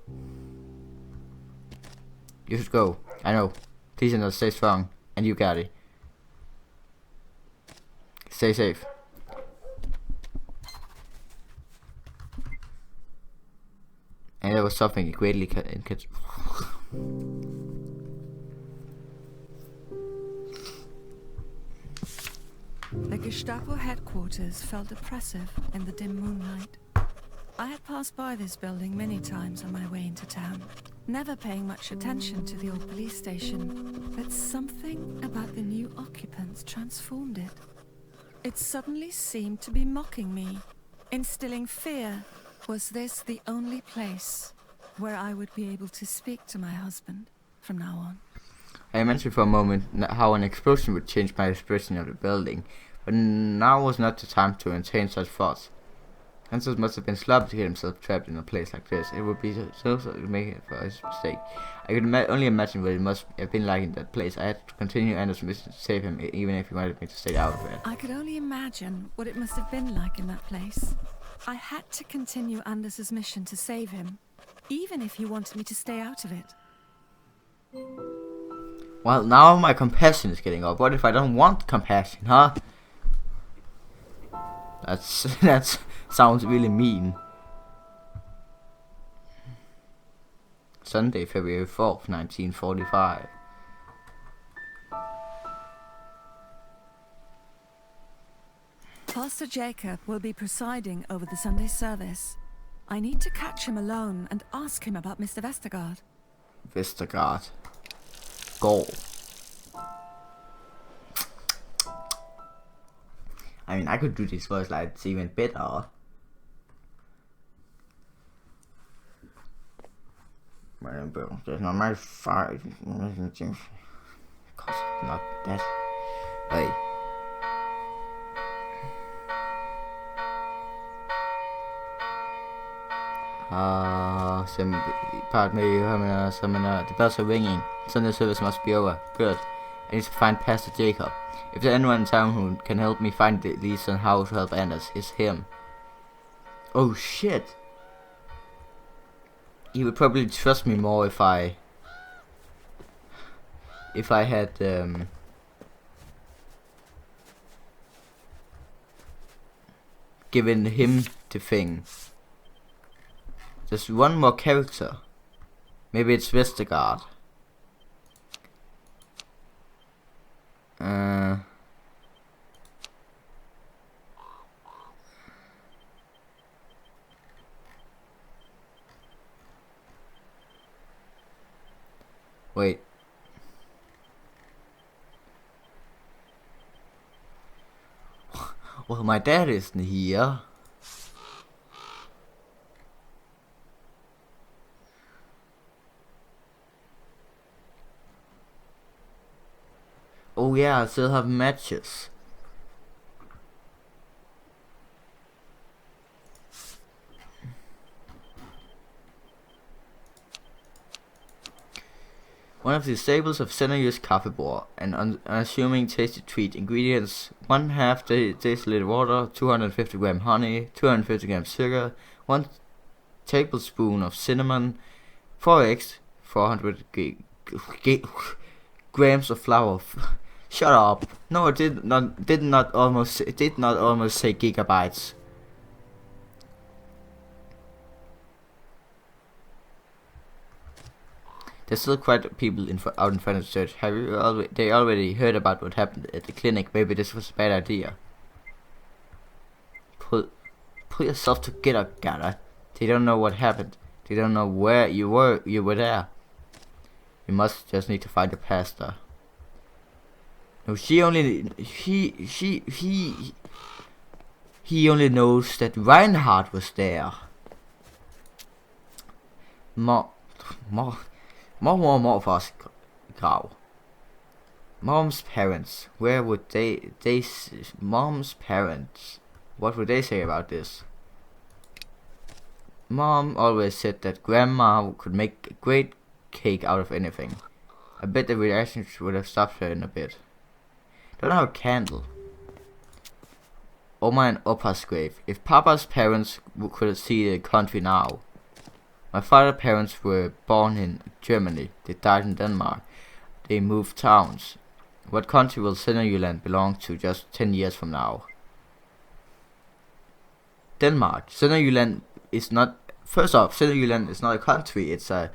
You should go. I know. Please and stay strong. And you, Gerda. Stay safe. And there was something greatly The Gestapo headquarters felt oppressive in the dim moonlight. I had passed by this building many times on my way into town, never paying much attention to the old police station, but something about the new occupants transformed it. It suddenly seemed to be mocking me, instilling fear. Was this the only place where I would be able to speak to my husband from now on? I mentioned for a moment how an explosion would change my expression of the building, but now was not the time to entertain such thoughts. Hansel must have been sloppy to get himself trapped in a place like this. It would be so to make it for his mistake. I could only imagine what it must have been like in that place. I had to continue Anders' mission to save him, even if he wanted me to stay out of it. I could only imagine what it must have been like in that place. I had to continue Anders' mission to save him, even if he wanted me to stay out of it. Well, now my compassion is getting up. What if I don't want compassion, huh? That sounds really mean. Sunday, February 4th, 1945. Pastor Jacob will be presiding over the Sunday service. I need to catch him alone and ask him about Mr. Vestergaard. Vestergaard. Goal. I mean, I could do this voice like it's even better. There's not my fight. Cause not that. Hey. Pardon me, the bells are ringing. Sunday service must be over. Good. I need to find Pastor Jacob. If there's anyone in town who can help me find the leads on how to help Anders, it's him. Oh shit! He would probably trust me more if I had given him the thing. There's one more character. Maybe it's Vestergaard. Wait. Well, my dad isn't here. Oh yeah, I still have matches. One of the staples of Sønderjysk Kaffebord, an unassuming tasty treat. Ingredients: 1/2 distilled water, 250 gram honey, 250 gram sugar, 1 tablespoon of cinnamon, 4 eggs, 400 grams of flour. Shut up! No, I did not almost say gigabytes. There's still quite people out in front of the church. Have you they already heard about what happened at the clinic? Maybe this was a bad idea. Pull yourself together, Gerda. They don't know what happened. They don't know where you were. You were there. You must just need to find the pastor. No, he only knows that Reinhard was there. Morfar's grav. Mom's parents. Where would Mom's parents. What would they say about this? Mom always said that Grandma could make a great cake out of anything. I bet the reactions would have stopped her in a bit. Don't have a candle. Oma and Opa's grave. If Papa's parents could see the country now. My father's parents were born in Germany. They died in Denmark. They moved towns. What country will Sønderjylland belong to just 10 years from now? Denmark. Sønderjylland is not... First off, Sønderjylland is not a country. It's a...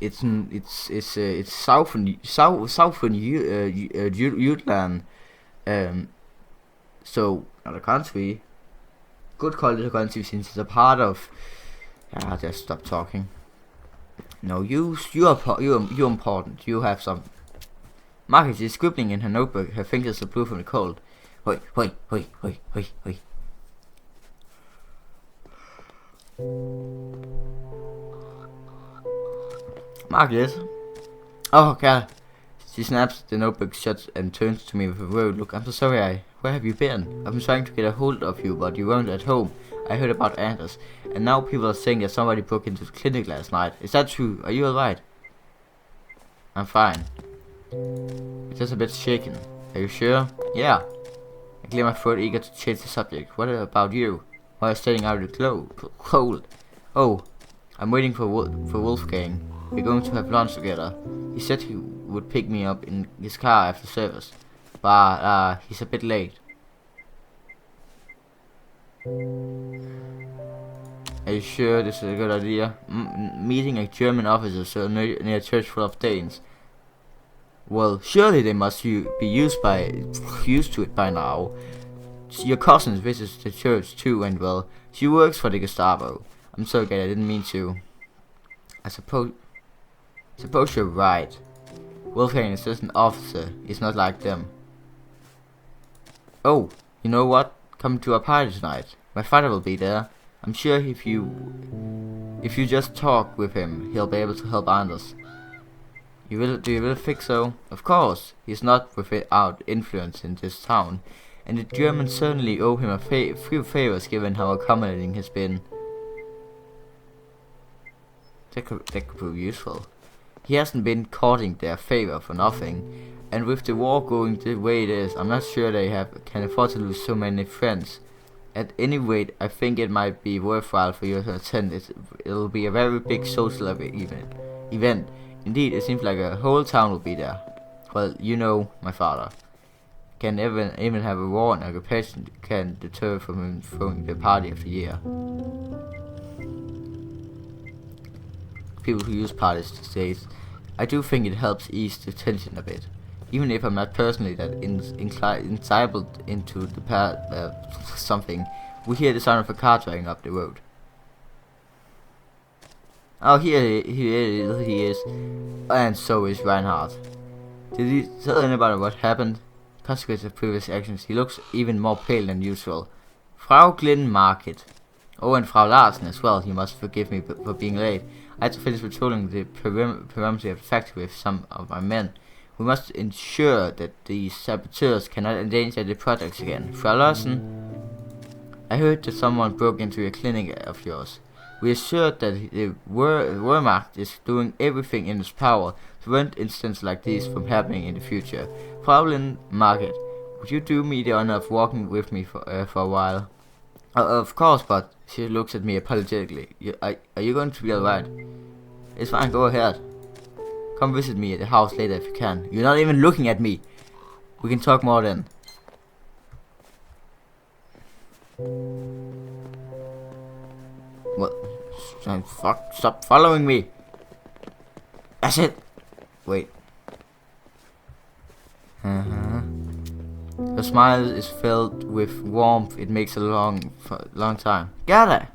It's southern Jutland. So not a country. Good call it a country since it's a part of. Yeah, just stop talking. No, you're important. You have some. Margaret is scribbling in her notebook. Her fingers are blue from the cold. Hoi. Margaret. Oh God. She snaps the notebook shut and turns to me with a worried look. I'm so sorry. Where have you been? I've been trying to get a hold of you, but you weren't at home. I heard about Anders, and now people are saying that somebody broke into the clinic last night. Is that true? Are you alright? I'm fine. It's just a bit shaken. Are you sure? Yeah. I clear my throat, eager to change the subject. What about you? Why are you staying out of the cold? Oh, I'm waiting for Wolfgang. We're going to have lunch together. He said he would pick me up in his car after service, but he's a bit late. Are you sure this is a good idea? Meeting a German officer near a church full of Danes. Well, surely they must be used to it by now. Your cousin visits the church too, and well, she works for the Gestapo. I'm sorry, I didn't mean to. I suppose you're right. Wolfgang is just an officer. He's not like them. Oh, you know what? Come to our party tonight. My father will be there. I'm sure if you just talk with him, he'll be able to help Anders. Do you really think so? Of course. He's not without influence in this town, and the Germans certainly owe him a few favors given how accommodating he's been. That could be useful. He hasn't been courting their favor for nothing, and with the war going the way it is, I'm not sure they can afford to lose so many friends. At any rate, I think it might be worthwhile for you to attend. It'll be a very big social event. Indeed, it seems like a whole town will be there. Well, you know, my father can even have a war and occupation can deter from him throwing the party of the year. People who use parties these days, I do think it helps ease the tension a bit. Even if I'm not personally that incited into the something, we hear the sound of a car driving up the road. Oh, here he is, and so is Reinhardt. Did he tell anybody what happened? Consequence of previous actions, he looks even more pale than usual. Frau Glynn Market. Oh, and Frau Larsen as well. You must forgive me for being late. I had to finish patrolling the perimeter of the factory with some of my men. We must ensure that these saboteurs cannot endanger the projects again. Frau Larsen, I heard that someone broke into a clinic of yours. We are sure that the Wehrmacht is doing everything in its power to prevent incidents like these from happening in the future. Fraulein Margaret, would you do me the honor of walking with me for a while? Of course, but she looks at me apologetically. Are you going to be alright? It's fine, go ahead. Come visit me at the house later if you can. You're not even looking at me. We can talk more then. What? Fuck, stop following me. That's it. Wait. Her smile is filled with warmth. It makes a long time. Gerda!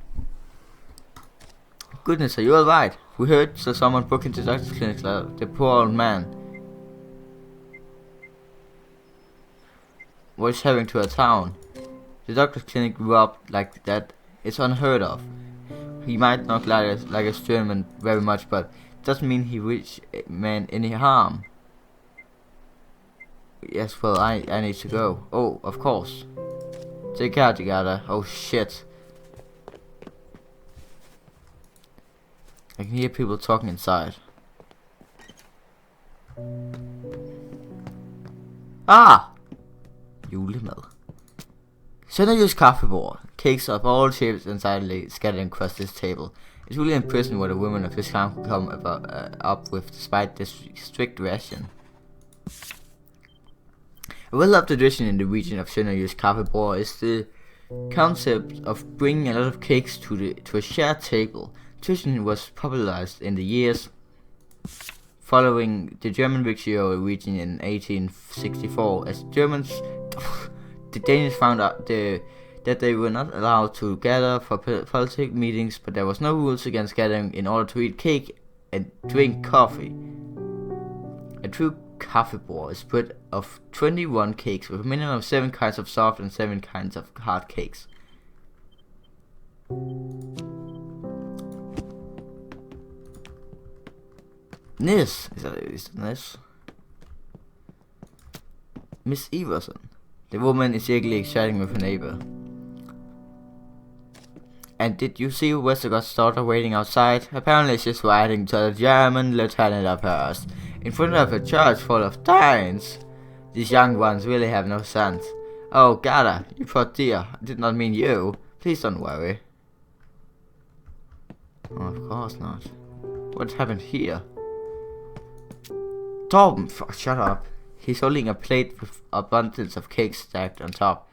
Goodness, are you alright? We heard that someone broke into the doctor's clinic, the poor old man. What's happening to our town? The doctor's clinic grew up like that. It's unheard of. He might not like a German very much, but it doesn't mean he wished man any harm. Yes, well, I need to go. Oh, of course. Take care, Gerda. Oh shit. I can hear people talking inside. Ah! Julemad. Sønderjysk Kaffebord. Cakes of all shapes and sizes scattered across this table. It's really impressive what a woman of this kind can come up with despite this strict ration. A well-loved tradition in the region of Sønderjysk Kaffebord is the concept of bringing a lot of cakes to a shared table. Tradition was popularized in the years following the German victory over the region in 1864, as the Danes found out that they were not allowed to gather for political meetings, but there was no rules against gathering in order to eat cake and drink coffee. A true Kaffebord is spread of 21 cakes with a minimum of 7 kinds of soft and 7 kinds of hard cakes. Nis, is that Nis? Miss Everson. The woman is eagerly chatting with her neighbor. And did you see Westergaard's daughter waiting outside? Apparently she's writing to a German lieutenant of hers in front of a church full of Danes. These young ones really have no sense. Oh, Gerda, you poor dear. I did not mean you. Please don't worry. Oh, of course not. What happened here? Torben, shut up. He's holding a plate with abundance of cake stacked on top.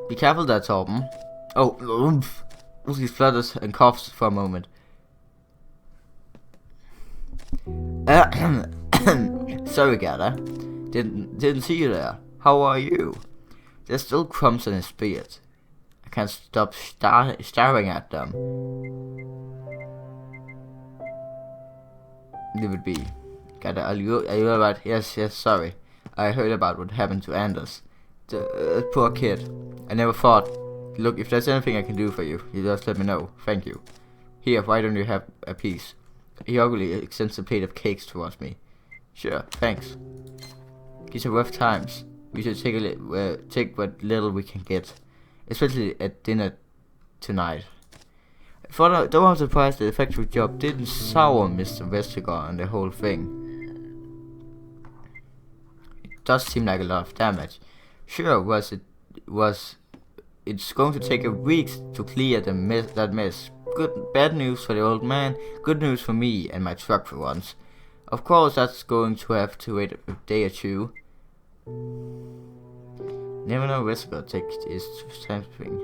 Be careful there, Torben. Oh, oomph. He flutters and coughs for a moment. Sorry, Gerda. Didn't see you there. How are you? There's still crumbs on his beard. I can't stop staring at them. Leave it be. Gerda, are you alright? Yes, sorry. I heard about what happened to Anders. The poor kid. I never thought. Look, if there's anything I can do for you, you just let me know. Thank you. Here, why don't you have a piece? He ugly extends a plate of cakes towards me. Sure, thanks. These are rough times. We should take what little we can get, especially at dinner tonight. Though I'm surprised that the factory job didn't sour Mr. Vestergaard and the whole thing. It does seem like a lot of damage. Sure, it's going to take a week to clear that mess. Bad news for the old man, good news for me and my truck for once. Of course, that's going to have to wait a day or two. Never know Vestergaard takes his something.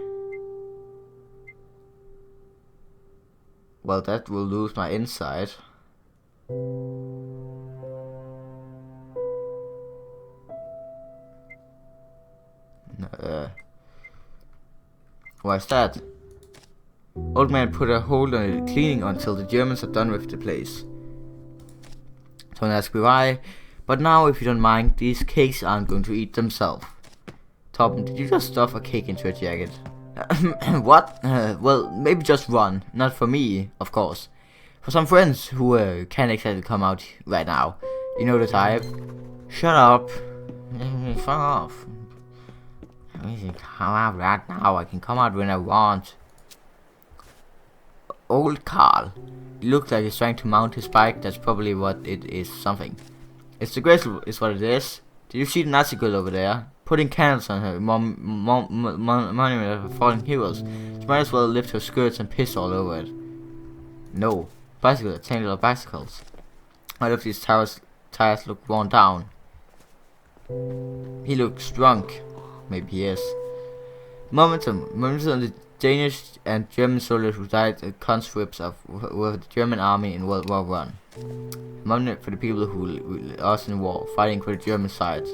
Well, that will lose my insight. Why's that? Old man put a hold on it, cleaning until the Germans are done with the place. Don't ask me why, but now, if you don't mind, these cakes aren't going to eat themselves. Torben, did you just stuff a cake into a jacket? What? Well, maybe just one. Not for me, of course. For some friends who can't exactly come out right now. You know the type. Shut up. Fuck off. I can come out right now. I can come out when I want. Old Carl. He looks like he's trying to mount his bike. That's probably what it is. Something. It's the Gristle is what it is. Did you see the Nazi girl over there? Putting candles on her monument of fallen heroes. She might as well lift her skirts and piss all over it. No. Bicycle, a tangle of bicycles. All of these tires look worn down. He looks drunk. Maybe he is. Momentum on the Danish and German soldiers who died at conscripts with the German army in World War I. Monument for the people who lost in the war, fighting for the German side.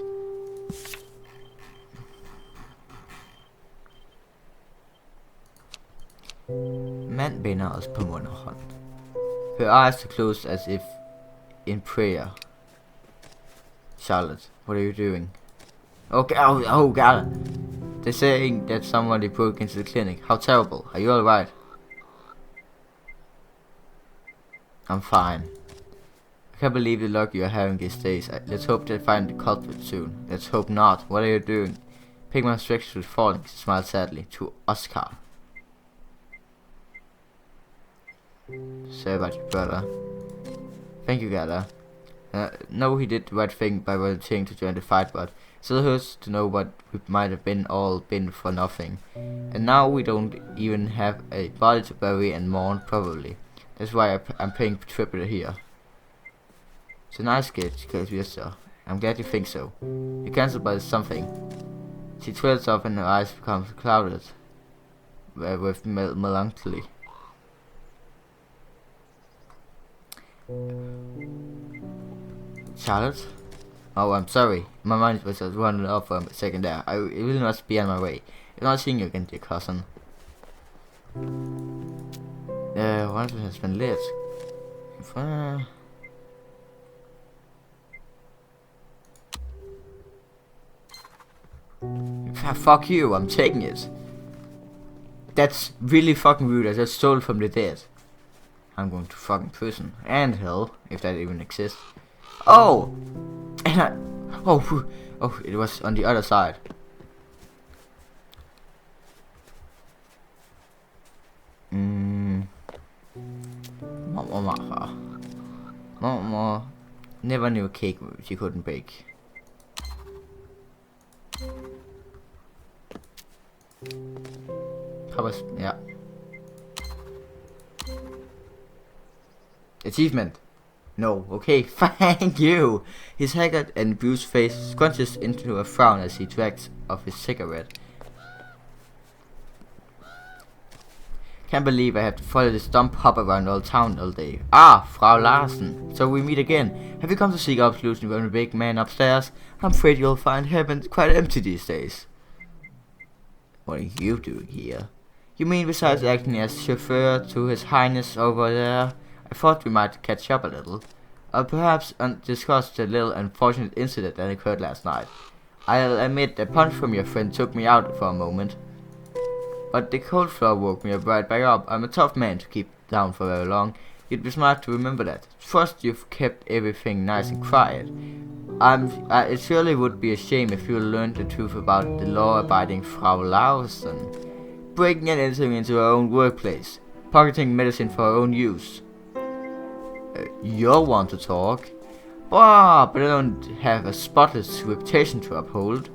Mand vender os på mund og hånd. Her eyes are closed as if in prayer. Charlotte, what are you doing? Okay, oh God. They're saying that somebody broke into the clinic. How terrible. Are you alright? I'm fine. I can't believe the luck you are having these days. Let's hope they find the culprit soon. Let's hope not. What are you doing? Pigman stretched to the falling, smiled sadly. To Oscar. Sorry about your brother. Thank you, Gerda. No, he did the right thing by volunteering to join the fight, but still hurts to know what we might have been for nothing. And now we don't even have a body to bury and mourn, probably. That's why I'm paying triple here. It's a nice gift, Gerda. I'm glad you think so. You cancelled by something. She twirls up and her eyes become clouded with melancholy. Charlotte? Oh, I'm sorry. My mind was just running off for a second there. I really must be on my way. If not seeing you again, dear cousin. One of us has been lit. Fuck you, I'm taking it. That's really fucking rude. I just stole it from the dead. I'm going to fucking prison. And hell, if that even exists. Oh! And I... Oh, it was on the other side. Mama never knew a cake she couldn't bake. Papa's, yeah. Achievement. No, okay, thank you. His haggard and bruised face scrunches into a frown as he drags off his cigarette. Can't believe I have to follow this dumb hop around all town all day. Ah, Frau Larsen. So we meet again. Have you come to seek out solution from the big man upstairs? I'm afraid you'll find heaven quite empty these days. What are you doing here? You mean besides acting as chauffeur to His Highness over there? I thought we might catch up a little. Or perhaps discuss the little unfortunate incident that occurred last night. I'll admit the punch from your friend took me out for a moment. But the cold floor woke me right back up. I'm a tough man to keep down for very long. You'd be smart to remember that. First, you've kept everything nice and quiet. It surely would be a shame if you learned the truth about the law-abiding Frau Larsen. Breaking and entering into her own workplace. Pocketing medicine for her own use. You're one to talk. But I don't have a spotless reputation to uphold.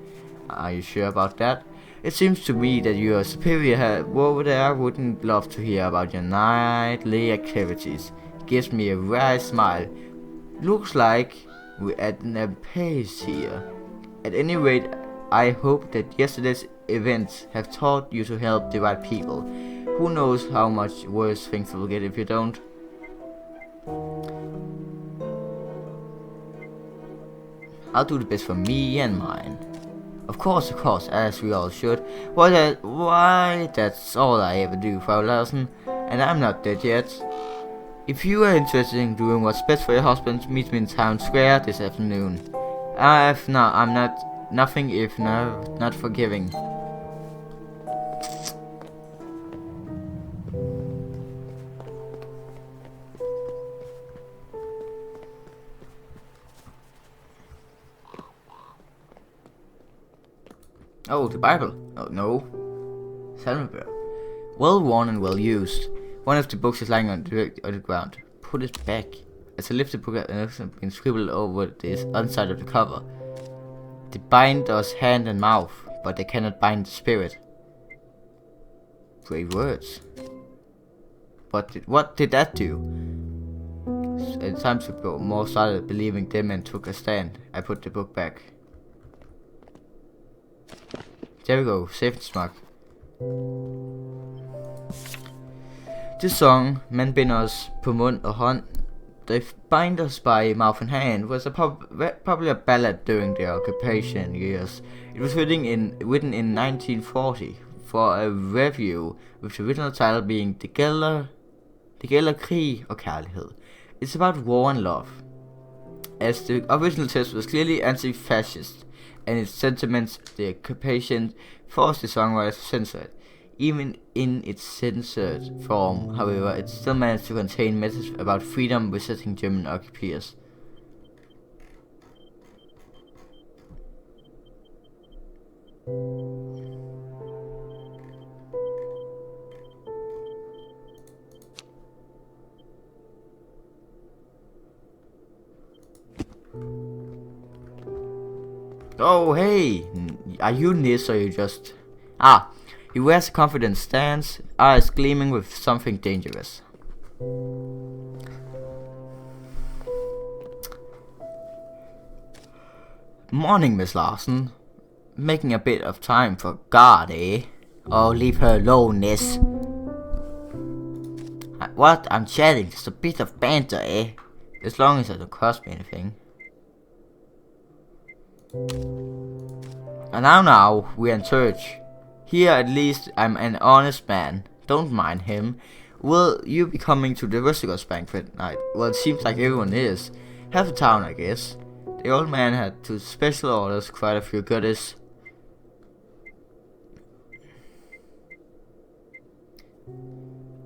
Are you sure about that? It seems to me that your superior over there wouldn't love to hear about your nightly activities. Gives me a wry smile. Looks like we're at an impasse here. At any rate, I hope that yesterday's events have taught you to help the right people. Who knows how much worse things will get if you don't. I'll do the best for me and mine. Of course, as we all should. Why, that's all I ever do, Frau Larsen, and I'm not dead yet. If you are interested in doing what's best for your husband, meet me in town square this afternoon. I'm nothing if not forgiving. Oh, the Bible. Oh, no. Salmon. Well worn and well used. One of the books is lying on the ground. Put it back. As I lift the book up, and has been scribbled over the inside of the cover. They bind us hand and mouth, but they cannot bind the spirit. Great words. But what did that do? At times we got more started believing them and took a stand. I put the book back. There we go, safety smug. This song, Man binder os på mund og hånd, They bind us by mouth and hand, was a popular ballad during the occupation years. It was written in 1940 for a revue, with the original title being Det gælder krig og kærlighed. It's about war and love. As the original text was clearly anti-fascist, and its sentiments, the occupation forced the songwriter to censor it. Even in its censored form, however, it still managed to contain messages about freedom resisting German occupiers. Oh, hey! Are you Nis or you just... Ah, he wears a confident stance, eyes gleaming with something dangerous. Morning, Miss Larson. Making a bit of time for God, eh? Oh, leave her alone, Nis. What? I'm chatting, just a bit of banter, eh? As long as it don't cost me anything. And now, we're in church. Here at least I'm an honest man. Don't mind him. Will you be coming to the Rusticos banquet night? Well, it seems like everyone is. Half the town, I guess. The old man had two special orders, quite a few goodies.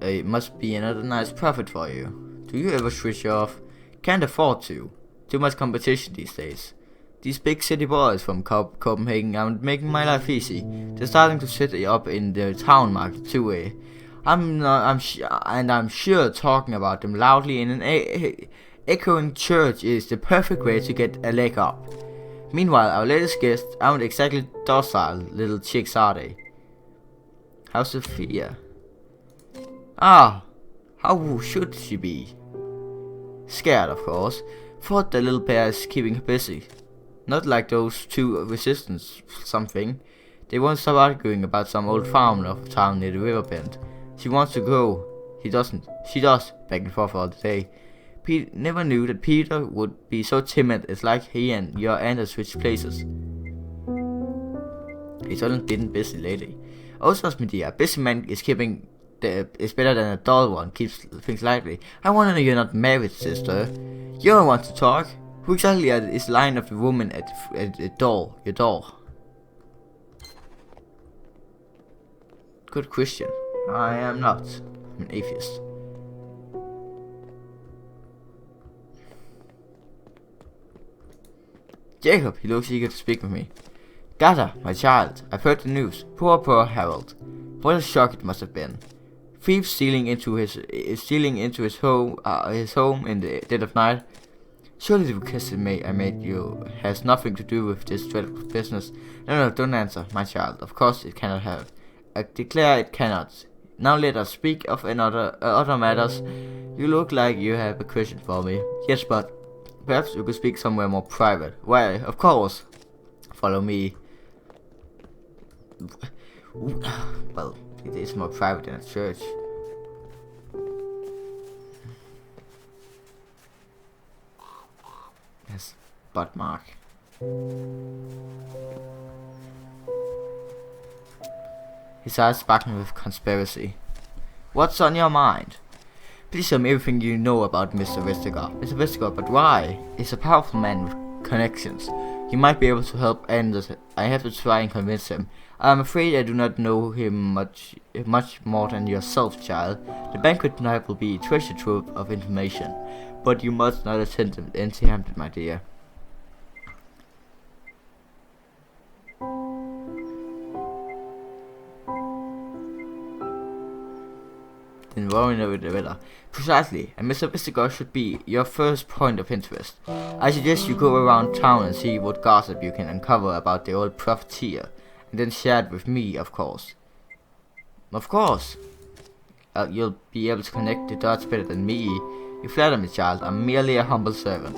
It must be another nice profit for you. Do you ever switch off? Can't afford to. Too much competition these days. These big city boys from Copenhagen aren't making my life easy. They're starting to set up in the town market too, eh? I'm sure talking about them loudly in an echoing church is the perfect way to get a leg up. Meanwhile, our latest guests aren't exactly docile little chicks, are they? How's Sophia? Ah, how should she be? Scared, of course. Thought the little bear is keeping her busy. Not like those two resistance something. They won't stop arguing about some old farm of town near the river bend. She wants to go. He doesn't. She does. Back and forth all the day. Pete never knew that Peter would be so timid. It's like he and your aunt have switched places. He's only been busy lately. Oh, trust me, dear. A busy man is better than a dull one. Keeps things lively. I wonder you're not married, sister. You don't want to talk. Who exactly is the line of the woman at the door? Your door. Good question. I am not. I'm an atheist. Jacob, he looks eager to speak with me. Gerda, my child, I've heard the news. Poor Harold. What a shock it must have been. Thieves stealing into his home in the dead of night. Surely the request I made you has nothing to do with this dreadful business. No, don't answer, my child. Of course it cannot have. I declare it cannot. Now let us speak of other matters. You look like you have a question for me. Yes, but perhaps you could speak somewhere more private. Why, of course. Follow me. Well, it is more private than a church. Yes, butt mark. His eyes sparkling with conspiracy. What's on your mind? Please tell me everything you know about Mr. Vestergaard. Mr. Vestergaard, but why? He's a powerful man with connections. He might be able to help Anders. I have to try and convince him. I'm afraid I do not know him much more than yourself, child. The banquet tonight will be a treasure trove of information, but you must not attend empty-handed, my dear. Then worrying over the weather. Precisely, and Mr. Vestergaard should be your first point of interest. I suggest you go around town and see what gossip you can uncover about the old profiteer, and then share it with me, of course. Of course. You'll be able to connect the dots better than me. You flatter me, child. I'm merely a humble servant.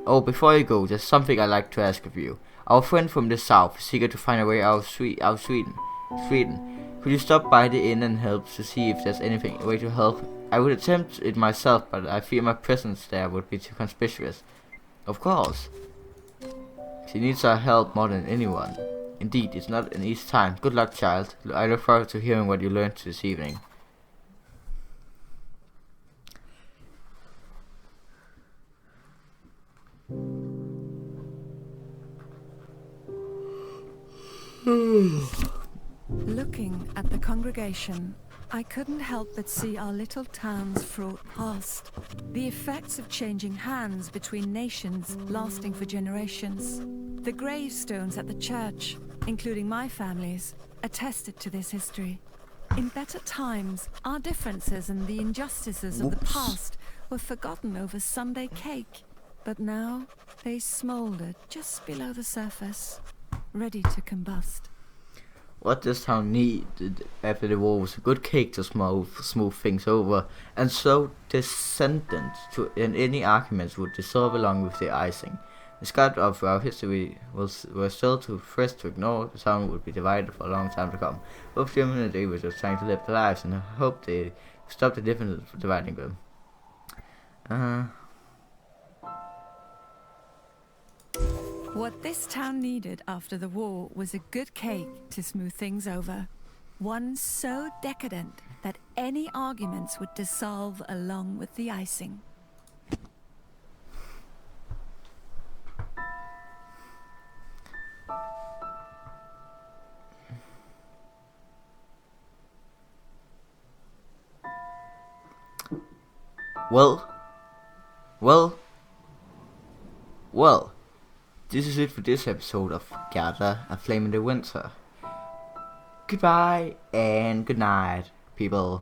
Oh, before you go, there's something I'd like to ask of you. Our friend from the south is eager to find a way out of Sweden. Could you stop by the inn and help to see if there's anything way to help? I would attempt it myself, but I fear my presence there would be too conspicuous. Of course. She needs our help more than anyone. Indeed, it's not an easy time. Good luck, child. I look forward to hearing what you learned this evening. Looking at the congregation, I couldn't help but see our little town's fraught past. The effects of changing hands between nations lasting for generations. The gravestones at the church, including my family's, attested to this history. In better times, our differences and the injustices of the past were forgotten over Sunday cake. But now, They smouldered just below the surface, ready to combust. What this town needed after the war was a good cake to smooth things over, and so the sentence to in any arguments would dissolve along with the icing. The scars of our history were still too fresh to ignore. The town would be divided for a long time to come. Both Jim and David were trying to live their lives and hoped they stop the difference dividing them. What this town needed after the war was a good cake to smooth things over. One so decadent that any arguments would dissolve along with the icing. Well, this is it for this episode of Gerda, A Flame in the Winter. Goodbye and good night, people.